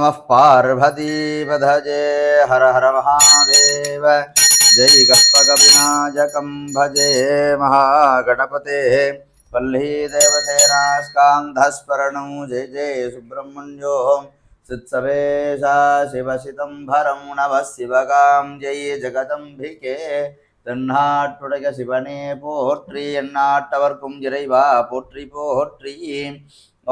नमः पार्वतीपदये हर हर महादेव जय कल्पकविनायकं भजे महागणपतेः वल्लीदेवसेनास्कान्धस्मरणं जय जय सुब्रह्मण्यो सित्सवेशा शिवसितम्भरं नमः शिवकां जय जगदम्बिके தென்னாட்டுடைய சிவனே போற்றி எந்நாட்டவர்க்கும் இறைவா போற்றி போற்றி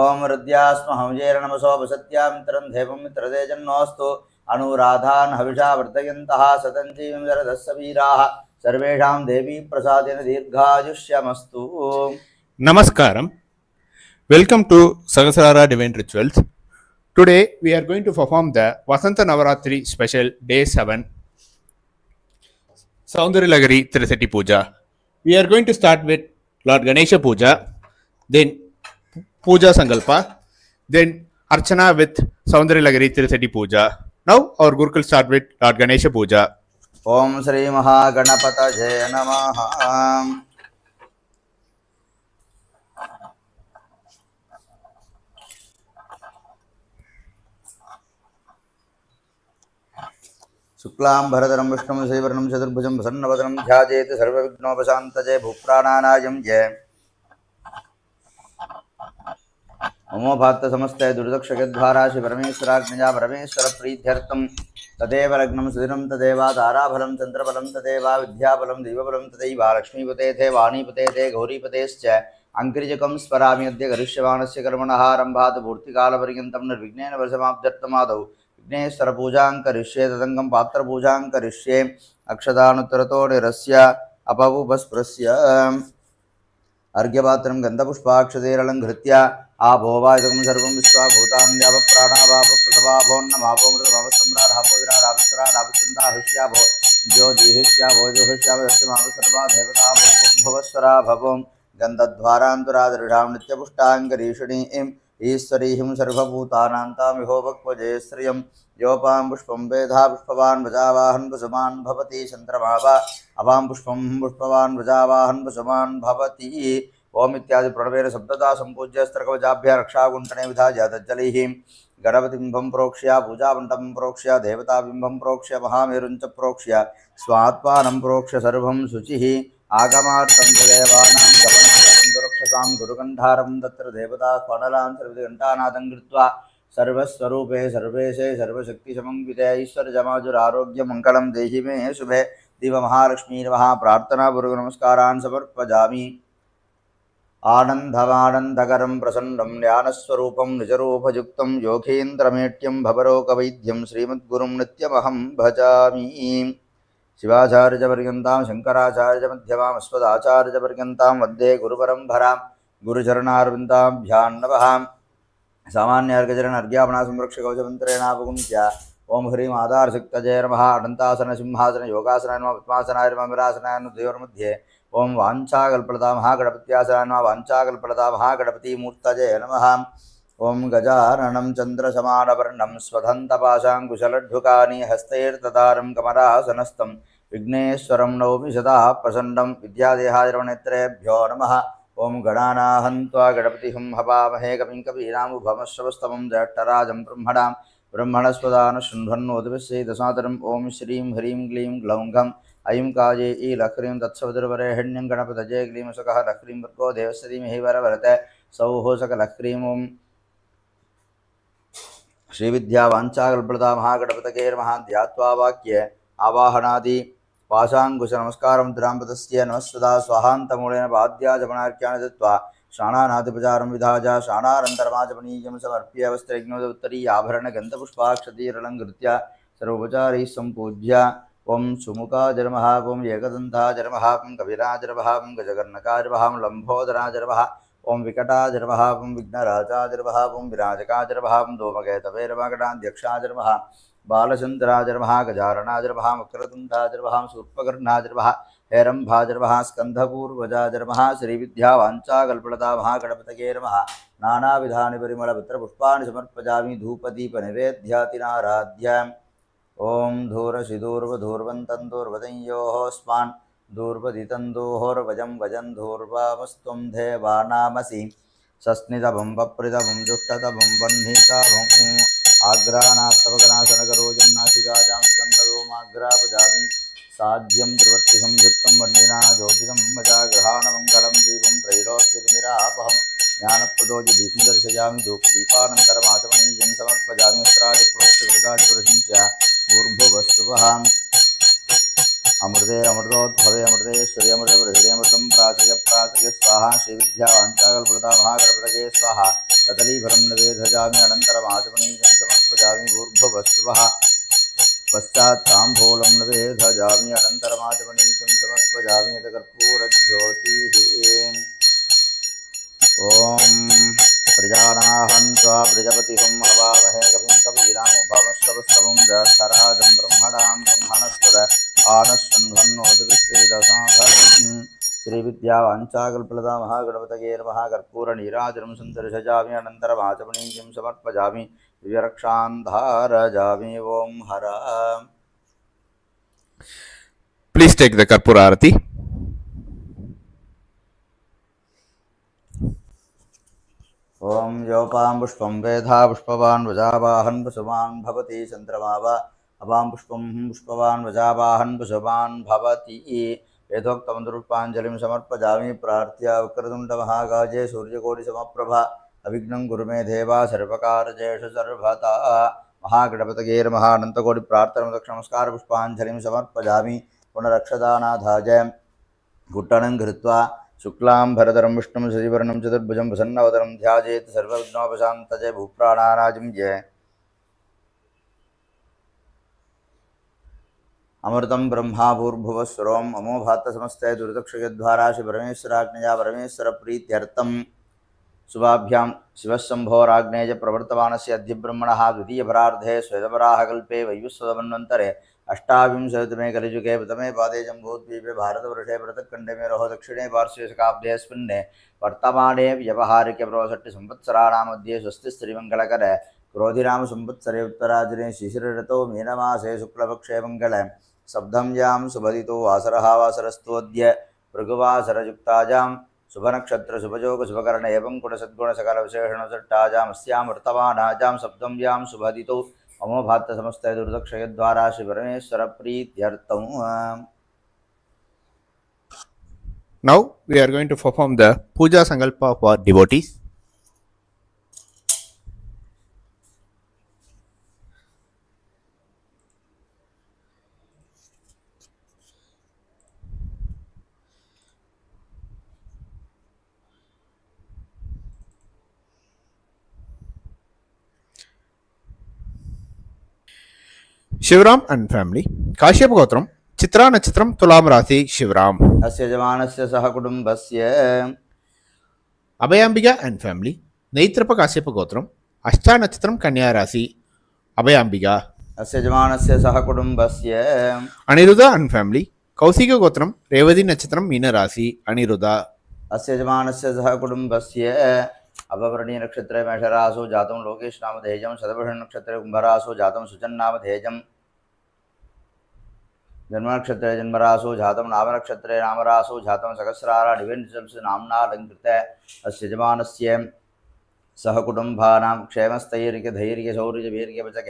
ओम हृद्यास्महंजेर नमसोपसत्यामित्रं देवं मित्रदेजन्नोऽस्तु अनुराधान् हविषा वर्तयन्तः सतञ्जीवं जरदस्य वीराः सर्वेषां देवी प्रसादेन दीर्घायुष्यमस्तु. Namaskaram. Welcome to Sahasrara Divine Rituals. Today we are going to perform the Vasanta Navaratri special day 7 Saundarilagari Trisati Puja. We are going to start with Lord Ganesha Puja, then Puja Sankalpa, then Archana with Saundarilagari Trisati Puja. Now our Gurukul start with Lord Ganesha Puja. Om Sri Mahaganapataye Namaha. शुक्लां भरधरं विष्णुं शशिवर्णं चतुर्भुजं प्रसन्नवदनं ध्यायेत् सर्वविघ्नोपशान्तये भूप्राणानायं जय ममोभात्त समस्ते दुर्दक्षगद्वारा श्री परमेश्वराज्ञया परमेश्वर प्रीत्यर्थं तदेव लग्नं सुदिनं तदेव ताराफलं चन्द्रफलं तदेव विद्याफलं दैवफलं तदैव लक्ष्मीपते थे वाणीपते थे गौरीपतेश्च अङ्कृजकं स्मरामि अद्य करिष्यमाणस्य कर्मणः आरम्भात् पूर्तिकालपर्यन्तं निर्विघ्नेन वर्षमाप्त्यर्थमादौ विघ्नेश्वर पूजां करिष्ये तदङ्गं पात्रपूजां करिष्ये अक्षतानुत्तरतो निरस्य अपवुपस्पृश्य अर्घ्यपात्रं गन्धपुष्पाक्षतेरलङ्कृत्य आभोवायुधं सर्वं विश्वा भूतान्यावप्राणाभावप्रसवाभोन्नमाभोमृतभावसम्राडाभो विराडाभिस्राडाभिसन्दाहिष्याभो ज्योतिहिष्याभो जोहिष्याभो सर्वा देवता भवस्वरा भवों गन्धद्वारान्तरादृढां नित्यपुष्टाङ्गरीषिणीं ईश्वरीं सर्वभूतानान्तामिहो भक्वजे श्रियं योपां पुष्पं वेधा पुष्पवान् वजावाहन् वसुमान् भवति चन्द्रमावा अवां पुष्पं पुष्पवान् वजावाहन् वसुमान् भवति. ओम इत्यादि प्रणवेन सप्तदा सम्पूज्य स्त्रकवचाभ्य रक्षाकुण्ठने विधाय तज्जलैः गणपतिबिम्बं प्रोक्ष्य पूजामण्डपं प्रोक्ष्य देवताबिम्बं प्रोक्ष्य महामेरुञ्च प्रोक्ष्य स्वात्मानं प्रोक्ष्य सर्वं शुचिः आगमार्थं देवानां गमनार्थं दुरक्षसां गुरुकण्ठारं तत्र देवताह्वनलां सर्वघण्टानादं कृत्वा सर्वस्वरूपे सर्वेशे सर्वशक्तिसमन्विते ऐश्वर्यजमाजुरारोग्यमङ्गलं देहि मे शुभे दिवमहालक्ष्मी नमः प्रार्थनापूर्वकनमस्कारान् समर्पयामि. आनन्दमानन्दकरं प्रसन्नं ज्ञानस्वरूपं निजरूपयुक्तं योगीन्द्रमेट्यं भवरोगवैद्यं श्रीमद्गुरुं नित्यमहं भजामि. शिवाचार्यपर्यन्तां शङ्कराचार्यमध्यमाम् अस्मदाचार्यपर्यन्तां वन्दे गुरुपरम्परां गुरुचरणारविन्दाभ्यां नमः. सामान्यार्घचरण अर्घ्यापनासंरक्षकवचमन्त्रेणापगुंस्य ओम ह्रीं आधारशक्तये नमः. अनन्तासन सिंहासन योगासन नमः पद्मासनाय नमः विरासनाय नमः द्वयोर्मध्ये ओम वाञ्छाकल्पलता महागणपत्यासनाय नमः वाञ्छाकल्पलता महागणपतिमूर्तये नमः. ओम गजाननं चन्द्रसमानवर्णं स्वधन्तपाशाङ्कुशलड्ढुकानि हस्तैर्ददारं कमलासनस्थं विघ्नेश्वरं नौमि सदा प्रसन्नं विद्यादेहादिरवनेत्रेभ्यो नमः. ओम गणानाहं त्वा गणपतिं हवामहे कविं कवीनामुपमश्रवस्तमं ज्येष्ठराजं ब्रह्मणां ब्रह्मणस्पदान शृण्वन्नोतिभिश्रीदसादरम्. ओम श्रीं ह्रीं क्लीं ग्लौं घं ऐं काये ईलह्रीं तत्सवितुर्वरेण्यं गणपतये क्लीं सकः लह्रीं भर्गो देवस्य धीमहि वरवरते सौः सकलह्रीं. ओं श्रीविद्यावाञ्छाकल्पलता महागणपतये नमः. ध्यात्वा वाक्ये आवाहनादि पाशाङ्कुशनमस्कारं द्राम्पतस्य नमस्वदा स्वाहान्तमूलेन पाद्याजपनार्घ्यानि दत्त्वा शाणानादिपचारं विधाय शाणानन्तरमाचमनीयं समर्प्य वस्त्रयज्ञोदत्तरीयाभरणगन्धपुष्पाक्षतीरलङ्कृत्य सर्वोपचारैः सम्पूज्य ओं सुमुखाय नमः. ओं एकदन्ताय नमः. ओं कविराज नमः. ओं गजकर्णकाय नमः. ओं लम्बोदराय नमः. ओं विकटाय नमः. ओं विघ्नराजाय नमः. ओं विराजकाय नमः. ओं धूमकेतवे नमः. गणाध्यक्षाय नमः. बालचन्द्राय नमः. गजाननाय नमः. मकरतुण्डाय नमः. शूर्पकर्णाय नमः. हेरम्भाय नमः. स्कन्धपूर्वजाय नमः. श्रीविद्यावाञ्छाकल्पलता महागणपतये नमः. नानाविधानि परिमलपत्रपुष्पाणि समर्पयामि धूपदीपनैवेद्यातिनाराध्य. ओं धूरशिधूर्वधूर्वन्तन्दूर्वदंयोः स्मान् धूर्वदितन्दोर्वजं वजं धूर्वामस्त्वं देवानामसि सस्नितभं वप्रितभं जुष्टतभं वह्नितभं आग्रानार्तवकनाशनकरोजं नासिकाजां सिकन्दरोमाग्रापजामि साध्यं त्रिवत्रिशं युक्तं वह्निना ज्योतिषं मजाग्रहाणमङ्गलं दीपं त्रैलोक्यतिमिरापहं ज्ञानप्रदोज दीपं दर्शयामि धूपदीपानन्तरमाचमनीयं समर्पयामि अस्त्रादिप्रोक्तकृतादिपुरुषं च भूर्भुवस्सुवहाम् अमृते अमृतोद्भवे अमृतेश्वरी अमृत बृहदेमृतं प्राचय प्राचय स्वाहा श्रीविद्यावाञ्चाकल्पलता महागणपतये स्वाहा कदलीफलं नवेधजामि अनन्तरमाचमनीयं समर्पयामि भूर्भुवस्सुवः पश्चात् ताम्बूलं नवेधजामि अनन्तरमाचमनीयं समर्पयामि यत् कर्पूरज्योतिः ॐ प्रजानाहं त्वा प्रजपतिं हवामहे कविं कवीनामुपमश्रवस्तवं ज्येष्ठराजं ब्रह्मणां ब्रह्मणस्पद आनश्वन्वन्नोदविश्वेदसाधनं श्रीविद्यावाञ्चाकल्पलता महागणपतये नमः कर्पूरनीराजनं सन्दर्शयामि अनन्तरमाचमनीयं समर्पयामि दिव्यरक्षां धारयामि ॐ हर Please take the Karpura Arati. ओम योपां पुष्पं वेधा पुष्पवान् वजावाहन् पशुमान् भवति चन्द्रमा वा अपां पुष्पं पुष्पवान् वजावाहन् पशुमान् भवति वेदोक्तं दुर्पुष्पाञ्जलिं समर्पयामि प्रार्थ्य वक्रतुण्डमहाकाये सूर्यकोटिसमप्रभा अविघ्नं कुरु मे देवा सर्वकारजेषु सर्वदा महागणपतये नमः अनन्तकोटिप्रार्थनादक्षनमस्कार पुष्पाञ्जलिं समर्पयामि पुनरक्षदानाथाय घुट्टनं कृत्वा शुक्लां भरधरं विष्णुं शशिवर्णं चतुर्भुजं प्रसन्नवदनं ध्यायेत् सर्वविघ्नोपशान्तये भूप्राणानाजिं जय अमृतं ब्रह्मा भूर्भुवस्वरोम् अमोभात्तसमस्ते दुरितक्षयद्वारा श्रीपरमेश्वराज्ञया परमेश्वरप्रीत्यर्थं शुभाभ्यां शिवशम्भोराग्नेय प्रवर्तमानस्य अधिब्रह्मणः द्वितीयपरार्धे श्वेतवराहकल्पे वैवस्वतमन्वन्तरे अष्टाविंशतितमे कलिजुगे प्रथमे पादे जम्बूद्वीपे भारतवर्षे पृथक्खण्डे मेरोः दक्षिणे पार्श्वे शकाब्देऽस्मिन् वर्तमाने व्यवहारिकप्रवषट्टिसंवत्सराणां मध्ये स्वस्ति श्रीमङ्गलकर क्रोधिनाम संवत्सरे उत्तरायणे शिशिरऋतौ मीनमासे शुक्लपक्षे मङ्गले सप्तम्यां शुभदितो वासरः वासरस्तोऽद्य भृगुवासरयुक्तायां शुभनक्षत्र शुभयोग शुभकर्ण एवं गुणसद्गुणसकलविशेषणसट्टायाम् अस्यां वर्तमानायां सप्तम्यां शुभदितो अमोभात्तसमस्ते दुर्दक्षयद्वारा श्रीपरमेश्वरप्रीत्यर्थं Now we are going to perform the Puja Sankalpa for devotees. Shivram and family. Kashyap Gotram. Chitra Nachitram Tulam Rasi Shivram. अस्य यजमानस्य सह कुटुम्बस्य Abhayambika and family. Naitrapa Kashyapa Gotram. Ashta Nachitram Kanya Rasi. Abhayambika. अस्य यजमानस्य सह कुटुम्बस्य Aniruddha and family. Kausika Gotram. Revadi Nachitram Meena Rasi. Aniruddha. अस्य यजमानस्य सह कुटुम्बस्य अभवरणी नक्षत्रे मेषरासो जातं लोकेश नामधेयं शतवर्ष नक्षत्रे कुम्भरासो जातं सुजन नामधेयं जन्मनक्षत्रे जन्मरासो जातं नामनक्षत्रे नामरासो जातं सहस्रारा डिवेन्स नाम्ना अलङ्कृत अस्य यजमानस्य सह कुटुम्बानां क्षेमस्थैर्यधैर्यशौर्यवीर्यवचक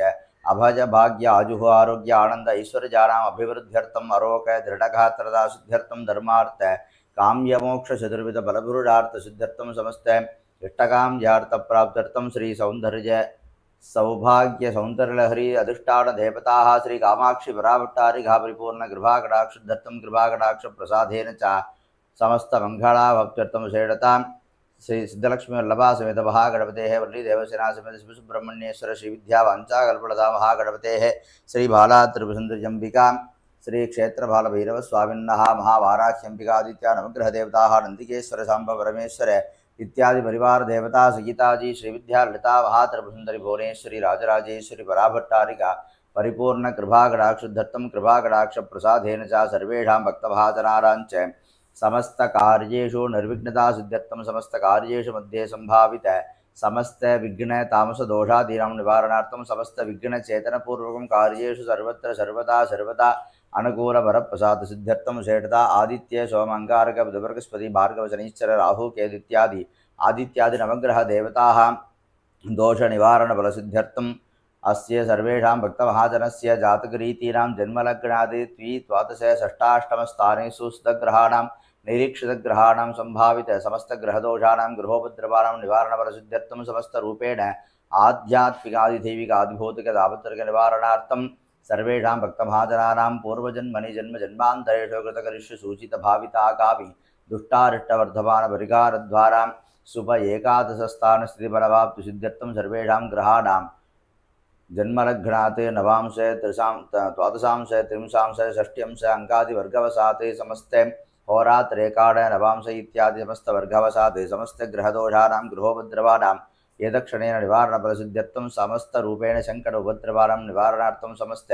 अभज भाग्य आजुः आरोग्य आनन्द ऐश्वर्यजानाम् अभिवृद्ध्यर्थम् अरोक दृढगात्रता सिद्ध्यर्थं धर्मार्थ काम्यमोक्ष चतुर्विध बलपुरुषार्थ सिद्ध्यर्थं समस्त इष्टकाम यार्थ प्राप्त्यर्थं श्री सौंदर्य सौभाग्य सौंदर्यलहरी अधिष्ठान देवताः श्री कामाक्षी पराभट्टारिका परिपूर्ण कृपाकटाक्षर्थं कृपाकटाक्ष प्रसादेन च समस्त मंगलाभक्त्यर्थं श्रेष्ठतां श्री सिद्धलक्ष्मी वल्लभा समेत महागणपतेः वल्ली देवसेना समेत सुब्रह्मण्येश्वर श्री विद्यावाञ्चाकल्पलता महागणपतेः श्री बाला त्रिपुरसुन्दरीजम्बिका श्री क्षेत्र बाल भैरव स्वामिन्नः महावाराह्यंबिका आदित्या नवग्रह देवताः नंदिकेश्वर सांब परमेश्वर इत्यादि परिवार देवता सहिताजी श्री विद्या ललिता महात्रिपुरसुंदरी भुवनेश्वरी राजराजेश्वरी पराभट्टारिका परिपूर्ण कृपाकटाक्षुद्धर्थं कृपाकटाक्ष प्रसादेन च सर्वेषां भक्तभाजनानाञ्च समस्त कार्येषु निर्विघ्नता सिद्ध्यर्थं समस्त कार्येषु मध्ये संभावित समस्त विघ्न तामस दोषादीनां निवारणार्थं समस्त विघ्न चेतन पूर्वकं कार्येषु सर्वत्र सर्वदा सर्वदा अनुकूल वरप्रसाद सिद्ध्यर्थं श्रेष्ठता आदित्य सोम अंगारक बुध बृहस्पति भार्गव शनिश्चर राहु केतु इत्यादि आदित्यादि नवग्रह देवताः दोष निवारण बल सिद्ध्यर्थं अस्य सर्वेषां भक्तमहाजनस्य जातकरीतीनां जन्मलग्नादि द्वादश षष्ठाष्टमस्थानेषु स्थितग्रहाणां निरीक्षितग्रहाणां सम्भावित समस्तग्रहदोषाणां गृहोपद्रवाणां निवारणपरसिद्ध्यर्थं समस्तरूपेण आध्यात्मिकादिदैविकादिभौतिकदापत्रिकनिवारणार्थं सर्वेषां भक्तमहाजनानां पूर्वजन्मनि जन्मान्तरेषु कृतकरिष्य सूचितभाविताकापि दुष्टारिष्टवर्धमानपरिकारद्वारा शुभ एकादशस्थानस्थितिबलवाप्तिसिद्ध्यर्थं सर्वेषां ग्रहाणां जन्मलग्नात् नवांशे द्वादशांशे त्रिंशांशे षष्ट्यंशे अंकादिवर्गवसात् समस्ते होरात्रेकाण नवांश इत्यादि समस्तवर्गवसात् समस्त ग्रहदोषाणां गृहोपद्रवाणां एतत्क्षणेन निवारणफलसिद्ध्यर्थं समस्तरूपेण शङ्करोपद्रवाणां निवारणार्थं समस्त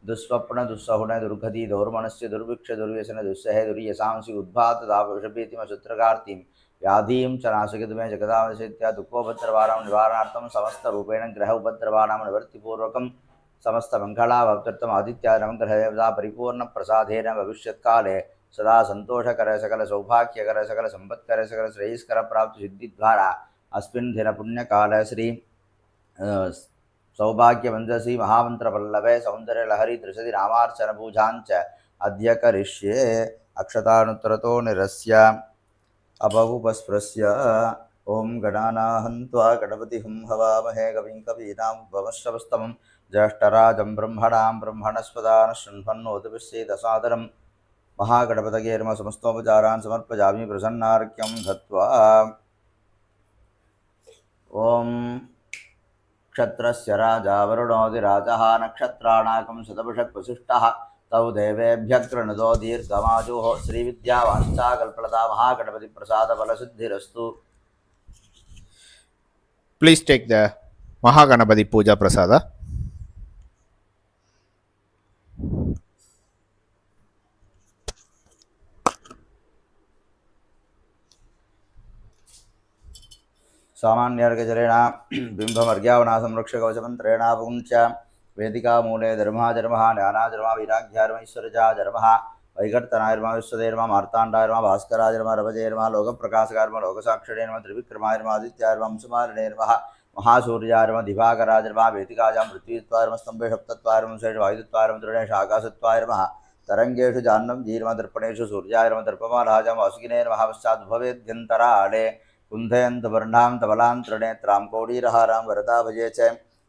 दुःस्वप्न दुःसहुन दुर्गति दौर्मनस्य दुर्भिक्ष दुर्व्यसन दुस्सहे दुर्यशांसि उद्भातदापविषभीतिमशुत्रकार्तिं व्याधीं च नाशयितुमे जगदावशेत्या दुःखोपद्रवाणां निवारणार्थं समस्तरूपेण ग्रह उपद्रवाणां निवृत्तिपूर्वकं समस्तमङ्गलाभक्त्यर्थम् आदित्यादिनवग्रहदेवता परिपूर्णप्रसादेन भविष्यत्काले सदा सन्तोषकर सकल सौभाग्यकर सकल सम्पत्कर सकल श्रेयस्कर प्राप्तिसिद्धिद्वारा अस्मिन् दिनपुण्यकाले श्री सौभाग्यमञ्जसी महामन्त्रपल्लवे सौन्दर्यलहरी त्रिशति नामार्चनपूजाञ्च अद्य करिष्ये अक्षतानुत्तरतो निरस्य अपवुपस्पृश्य ओं गणानाहन्त्वा गणपतिं हवामहे कविं कवीनामुपमश्रवस्तमं ज्येष्ठराजं ब्रह्मणां ब्रह्मणस्पदान शृण्वन्नोतिभिश्चेदसादरं महागणपतये नमः समस्तोपचारान् समर्पयामि प्रसन्नार्घ्यं दत्त्वा ओं क्षत्रस्य राजा वरुणोऽधिराजः नक्षत्राणाकं शतभिषक्वसिष्ठः तौ देवेभ्यः कृणुतो दीर्घमायुः श्रीविद्यावाञ्छाकल्पलता महागणपतिप्रसादफलसिद्धिरस्तु। Please take the Mahaganapati Puja Prasada. सामान्यर्घजलेन बिम्बमर्घ्यावनासंरक्षकवचमन्त्रेण पुंश्च वेदिकामूले धर्माधर्मः ज्ञानाधर्मः वैराग्याधर्मः वैकर्तनाधर्मः विश्वधर्मः मार्ताण्डाधर्मः भास्कराधर्मः रवजयर्मः लोकप्रकाशकाधर्मः लोकसाक्षिणेर्मः त्रिविक्रमाधर्मः आदित्याधर्मः अंशुमालिनेर्मः महासूर्याधर्मः दिवाकराधर्मः वेदिकायां पृथ्वीत्वाधर्मः स्तम्भे सप्तत्वाधर्मः शेष वायुत्वाधर्मः त्रिणेषु आकाशत्वाधर्मः तरंगेषु जाह्नव जीर्म दर्पणेषु सूर्याधर्मः दर्पमालाजं वासुकिनेर्मः पश्चाद्भवेद्यन्तराळे कुन्धयन्तु वर्णां तबलान्त्रिणेत्रां कौडीरहारां वरदा भजे च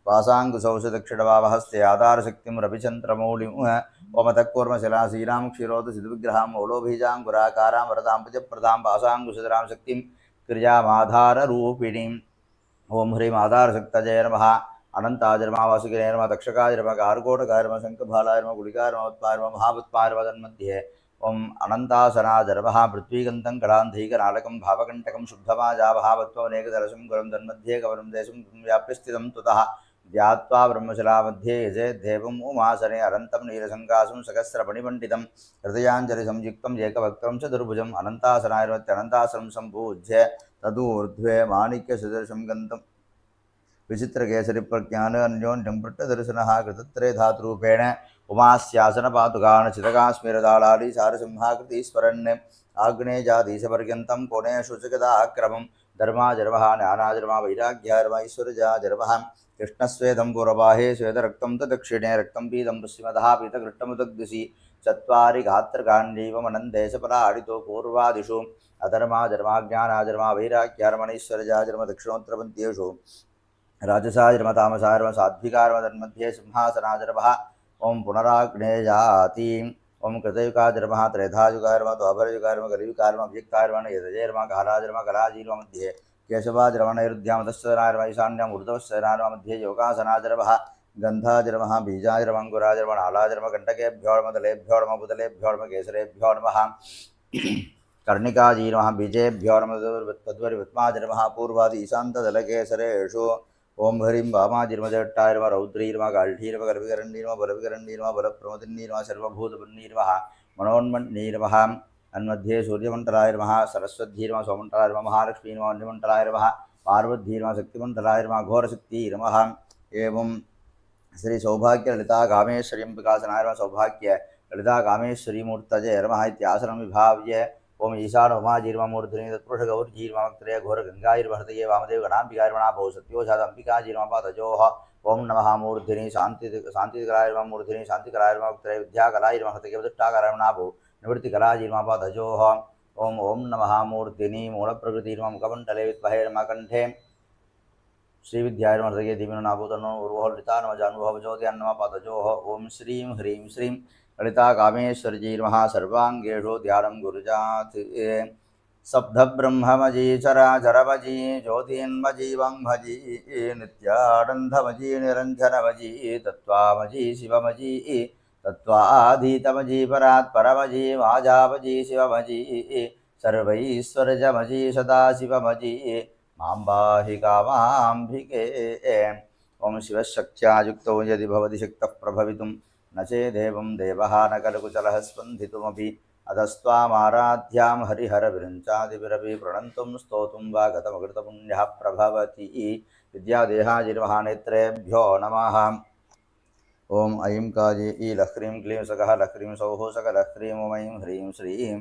वासाङ्गुसौषदक्षिणवावहस्ते आधारशक्तिं रविचन्द्रमौलिं ओमतकूर्मशिलाशीलां क्षीरोदसिद्विग्रहां मौलोबीजाङ्गुराकारां वरदां भुजप्रदां वासाङ्गुसुधरां शक्तिं क्रियामाधाररूपिणीं ओं ह्रीं आधारशक्तजय नमः अनन्ताजर्मा वासुकिनेर्मः तक्षकाजर्मः गार्गोटकार्मः शङ्खभालार्मः गुलिकार्मः महापुत्पार्मः तन्मध्ये ओं अनन्तासनाजर्मः पृथ्वीगन्तं कलान्धीकनालकं भावकण्टकं शुद्धमाजावहावत्वनेकदलशं गुरं तन्मध्ये कवलं देशं व्याप्य स्थितं तुतः ध्यात्वा ब्रह्मशिलामध्ये यजेद्धेवम् उमासने अनन्तं नीलसङ्कासं सहस्रमणिमण्डितं हृदयाञ्जलिसंयुक्तं एकभक्त्रं च दुर्भुजम् अनन्तासनायुर्मत्यनन्तासनं सम्पूज्य तदूर्ध्वे माणिक्यसदृशं गन्तं विचित्रकेसरिप्रज्ञान अन्योन्यं पृष्ठदर्शनः कृतत्रे धातुरूपेण उमास्यासनपातुकान् चितकास्मिरदालाली सारसिंहाकृतिस्मरन् आग्नेयाधीशपर्यन्तं कोणेषु च गदाक्रमं धर्माजर्मः ज्ञानाजर्मः वैराग्याजर्मः ईश्वरजाजर्मः कृष्णस्वेदं पूर्वबाहे श्वेतरक्तं तदक्षिणे रक्तं पीतं पश्चिमतः पीतकृष्णमुदग्दिशि चत्वारि गात्रकाण्डीवमनन्देशपलाडितो पूर्वादिषु अधर्माजर्मः ज्ञानाजर्मः वैराग्याजर्मः ईश्वरजाजर्मः दक्षिणोत्तरपन्थ्येषु राजसाजर्मः तामसाजर्मः साध्विकाजर्मः तन्मध्ये सिंहासनाजर्मः ओं पुनराग्नेयाति ओं कृतयुगाजर्मः त्रेधायुगाजर्मः द्वापरयुगाजर्मः कलियुगाजर्मः अव्यक्ताजर्मः यजर्मः कालाजर्मः कलाजीर्मः मध्ये केशवाजर्मः नैरुद्यामतश्चराजर्मः ईशान्यम् ऊर्ध्वश्चराजर्मः मध्ये योगासनाजर्मः गन्धाजर्मः बीजाजर्मः अंकुराजर्मः नालाजर्मः कण्टकेभ्यो नमः तलेभ्यो नमः बुतलेभ्यो नमः केसरेभ्यो नमः कर्णिकाजीर्मः बीजेभ्यो नमः तद्वरिवत्माजर्मः पूर्वादि ईशान्तदलकेसरेषु ओं हरिं वामाजिर्मजट्टायर्मः रौद्रीर्मः गाल्ढीर्मः गर्भिकरण्डीर्मः बलविकरण्डीर्मः बलप्रमदिन्नीर्मः सर्वभूतबन्नीर्मः मनोन्मन्नीर्मः अन्मध्ये सूर्यमण्डलायर्मः सरस्वतीर्मः सोमण्डलायर्मः महालक्ष्मीर्मः अन्यमण्डलायर्मः पार्वतीर्मः शक्तिमण्डलायर्मः घोरशक्तिर्मः एवं श्री सौभाग्य ललिता कामेश्वरी विकासनायर्मः सौभाग्य ललिता कामेश्वरी मूर्तये नमः इत्यासनं विभाव्य ओं ईशान उमाजीर्मूर्धनि तत्पुरुषगौर्जीर्मक्त्रय घोरगंगाईर्भर्तये वामदेव गणाम्बिकार्मणा भौ सत्योषाद अंबिकाजीर्मपादजोः ओम नमः मूर्धिनि शांतिकराय नमः मूर्धिनि शांतिकराय नमः वक्त्रे विद्याकराय नमः हतकेवदुष्टाकराय नमः नाभो निवृत्तिकराय नमः पादजोः ओम नमः मूर्धिनि मूलप्रकृति नमः मुखमण्डले विद्महे नमः कंठे श्रीविद्याय नमः हृदये दीपिनो नाभूतनो उर्वहलिता नमः जानुभव ज्योतिर्न नमः पादजोः ओम श्रीं ह्रीं श्रीं ललिता कामेश्वरी नमः सर्वांगेषु ध्यानं गुरुजात् सप्तब्रह्ममजी चराचरमजी ज्योतिन्मजी वंभजी नित्यानन्दमजी निरञ्जनमजी तत्त्वामजी शिवमजी तत्त्वाधीतमजी परात्परमजी वाजामजी शिवमजी सर्वैश्वर्यमजी सदाशिवमजी माम्बाहि कामाम्बिके ओम शिवशक्त्या युक्तो यदि भवति शक्तः प्रभवितुं न चेदेवं देवः न खलु कुशलः स्पन्दितुमपि अधस्त्वामाराध्यां हरिहरविरञ्चादिभिरपि प्रणन्तुं स्तोतुं वा गतमकृतपुण्यः प्रभवति विद्यादेहाजिर्मः नेत्रेभ्यो नमः ओम ऐं काजे ई लह्रीं क्लीं सकः लह्रीं सौः सकलह्रीं ओम ऐं ह्रीं श्रीं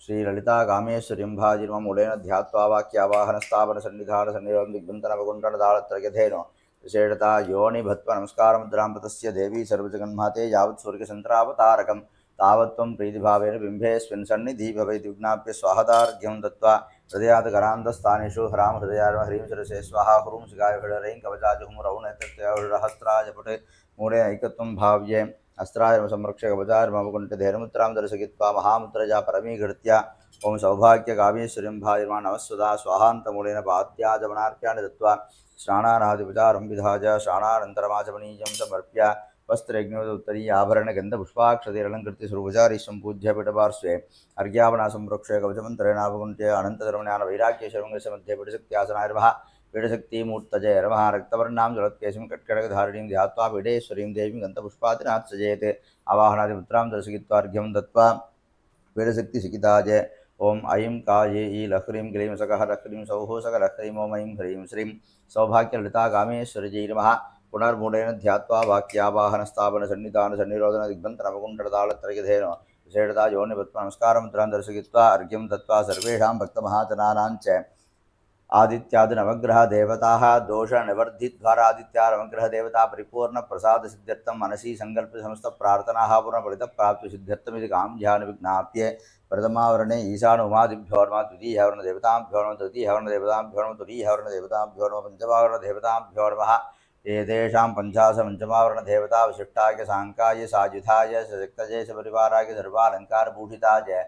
श्रीललिता कामेश्वरीं भाजिर्मूलेन ध्यात्वा वाक्यावाहनस्थापनसन्निधानसन्निधं दिग्बन्धनवकुण्डलदाळत्रयधेनो विशेषता योनिभत्व नमस्कारमुद्रां तस्य देवी सर्वजगन्माते यावत् सूर्यचन्द्रावतारकं तावत्त्वं प्रीतिभावेन बिम्बेऽस्मिन् सन्निधि भवेति विज्ञाप्य स्वाहदार्घ्यं दत्त्वा हृदयादकरान्तस्थानेषु ह्रां हृदयार्म ह्रीं शिरसे स्वाहा हुरुं शिखाय हृदयैं कवचाजुहुं रौणेतृत्यहस्त्राजपटे मूले ऐकत्वं भाव्ये अस्त्रायर्म संरक्ष्य कवचार्मकुण्ठधैर्मुद्रां दर्शयित्वा महामुद्रजा परमीकृत्य ओं सौभाग्यकामेश्वरीं भाजिर्मा नमस्वदा स्वाहान्तमूलेन पाद्याजमनार्घ्यानि दत्त्वा स्नानानादिपचारं विधाय स्नानानन्तरमाचमनीयं समर्प्य वस्त्रयज्ञोत्तरीय आभरणगन्धपुष्पाक्षतैरलङ्कृत्य सर्वोपचारैः सम्पूज्य पीठपार्श्वे अर्घ्यापना संरक्ष्य कवचमन्त्रेणावकुण्ठ्य अनन्तधर्मज्ञानवैराग्यशर्मस्य मध्ये पीठशक्त्यासनाय पीठशक्तिमूर्तजय नमः रक्तवर्णां जलत्केशं कट्कटकधारिणीं ध्यात्वा पीठेश्वरीं देवीं गन्धपुष्पादिनार्चयेत् आवाहनादिमुद्रां दर्शयित्वार्घ्यं दत्त्वा पीठशक्तिशिखिताय ओम ऐं काये ई लह्रीं क्लीं सकः लह्रीं सौः सकलह्रीं ओम ऐं ह्रीं श्रीं सौभाग्यललिता कामेश्वरी नमः पुनर्मूलेन ध्यात्वा वाक्यावाहनस्थापनसन्निधानसन्निरोधन दिग्बन्धनवकुण्डलदाळत्रयधेनो विशेषता योनिभत्व नमस्कारमुद्रां दर्शयित्वा अर्घ्यं दत्त्वा सर्वेषां भक्तमहाजनानां च आदित्यादिनवग्रहदेवताः दोषनिवर्धिद्वारादित्यानवग्रहदेवता परिपूर्णप्रसादसिद्ध्यर्थं मनसि सङ्कल्पसमस्तप्रार्थनाः पूर्णफलितप्राप्तिसिद्ध्यर्थमिति काम्यानि विज्ञाप्य प्रथमावरणे ईशानोमादिभ्यो नमः द्वितीयवर्णदेवताभ्यो नमः तृतीयवर्णदेवताभ्यो नमः तुरीयवर्णदेवताभ्यो नमः पञ्चमावर्णदेवताभ्यो नमः एतेषां पञ्चाशपञ्चमावर्णदेवता विशिष्टाय साङ्काय सायुधाय सशक्तजय सपरिवाराय सर्वालङ्कारभूषिताय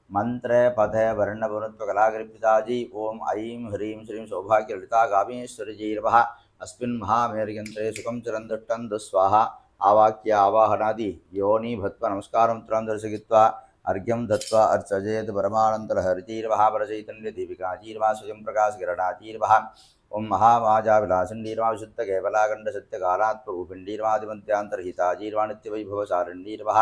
मंत्र पद वर्ण वर्णत्वकलाकृपिताजी ओम ऐं ह्रीं श्रीं सौभाग्यललिता कामेश्वरी नमः अस्मिन् महामेरुयन्त्रे सुखं चिरं दुष्टं दुःस्वाहा आवाक्य आवाहनादि योनिभत्व नमस्कारमुद्रां दर्शयित्वा अर्घ्यं दत्त्वा अर्चयेत् परमानन्दलहरिजीर्मः परचैतन्यदीपिकाजीर्मः स्वयं प्रकाशकिरणाजीर्मः ओम महामाजाविलासिनीर्मः विशुद्धकेवलाखण्डसत्यकालात्प्रभुपिण्डीर्मादिमन्त्यान्तर्हिताजीर्मः नित्यवैभवसारिणीर्मः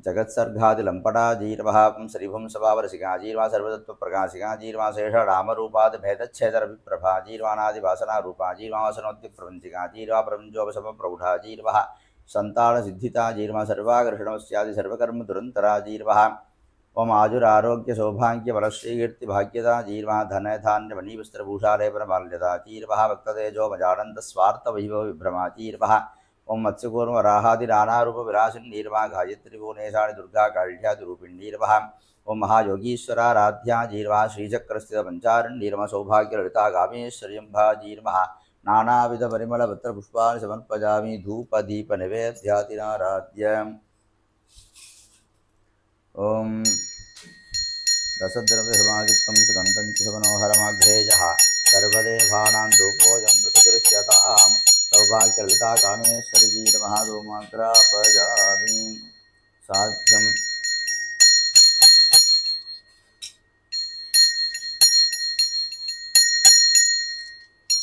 जगत्सर्गादिलंपटाजीर्मः श्रीभुंसभावरसिकाजीर्मः सर्वतत्त्वप्रकाशिकाजीर्मः शेषरामरूपादिभेदच्छेदरविप्रभाजीर्वानादिवासनारूपाजीर्मः वसनोत्तिप्रपञ्चिकाजीर्मः प्रपञ्चोपशमप्रौढाजीर्मः सन्तानसिद्धिताजीर्मः सर्वाकर्षणवस्यादि सर्वकर्मदुरन्तराजीर्मः ओम आजुरारोग्यसौभाग्यबलश्रीकीर्तिभाग्यताजीर्मः धनधान्यमणिवस्त्रभूषालेपनमाल्यताजीर्मः भक्ततेजोमजानन्दस्वार्थवैभवविभ्रमाजीर्मः ओम मत्स्यकूर्मराहादिनानारूपविलासिनीर्मः गायत्रीभुवनेशानि दुर्गा काळ्यादिरूपिणीर्मः ओम महायोगीश्वराराध्याजीर्मः श्रीचक्रस्थितपञ्चारण्यीर्मः सौभाग्यललिता कामेश्वर्यम्भाजीर्मः नानाविधपरिमलपत्रपुष्पाणि समर्पयामि धूपदीपनिवेद्यातिनाराध्यम् ओम दशद्रव्यसमायुक्तं सुगन्धं च मनोहरमघ्रेजः सर्वदेवानां धूपोऽयं प्रतिगृह्यताम् सौभाग्यललिता कामेश्वरी नमः धूमाग्रापयामि साध्यं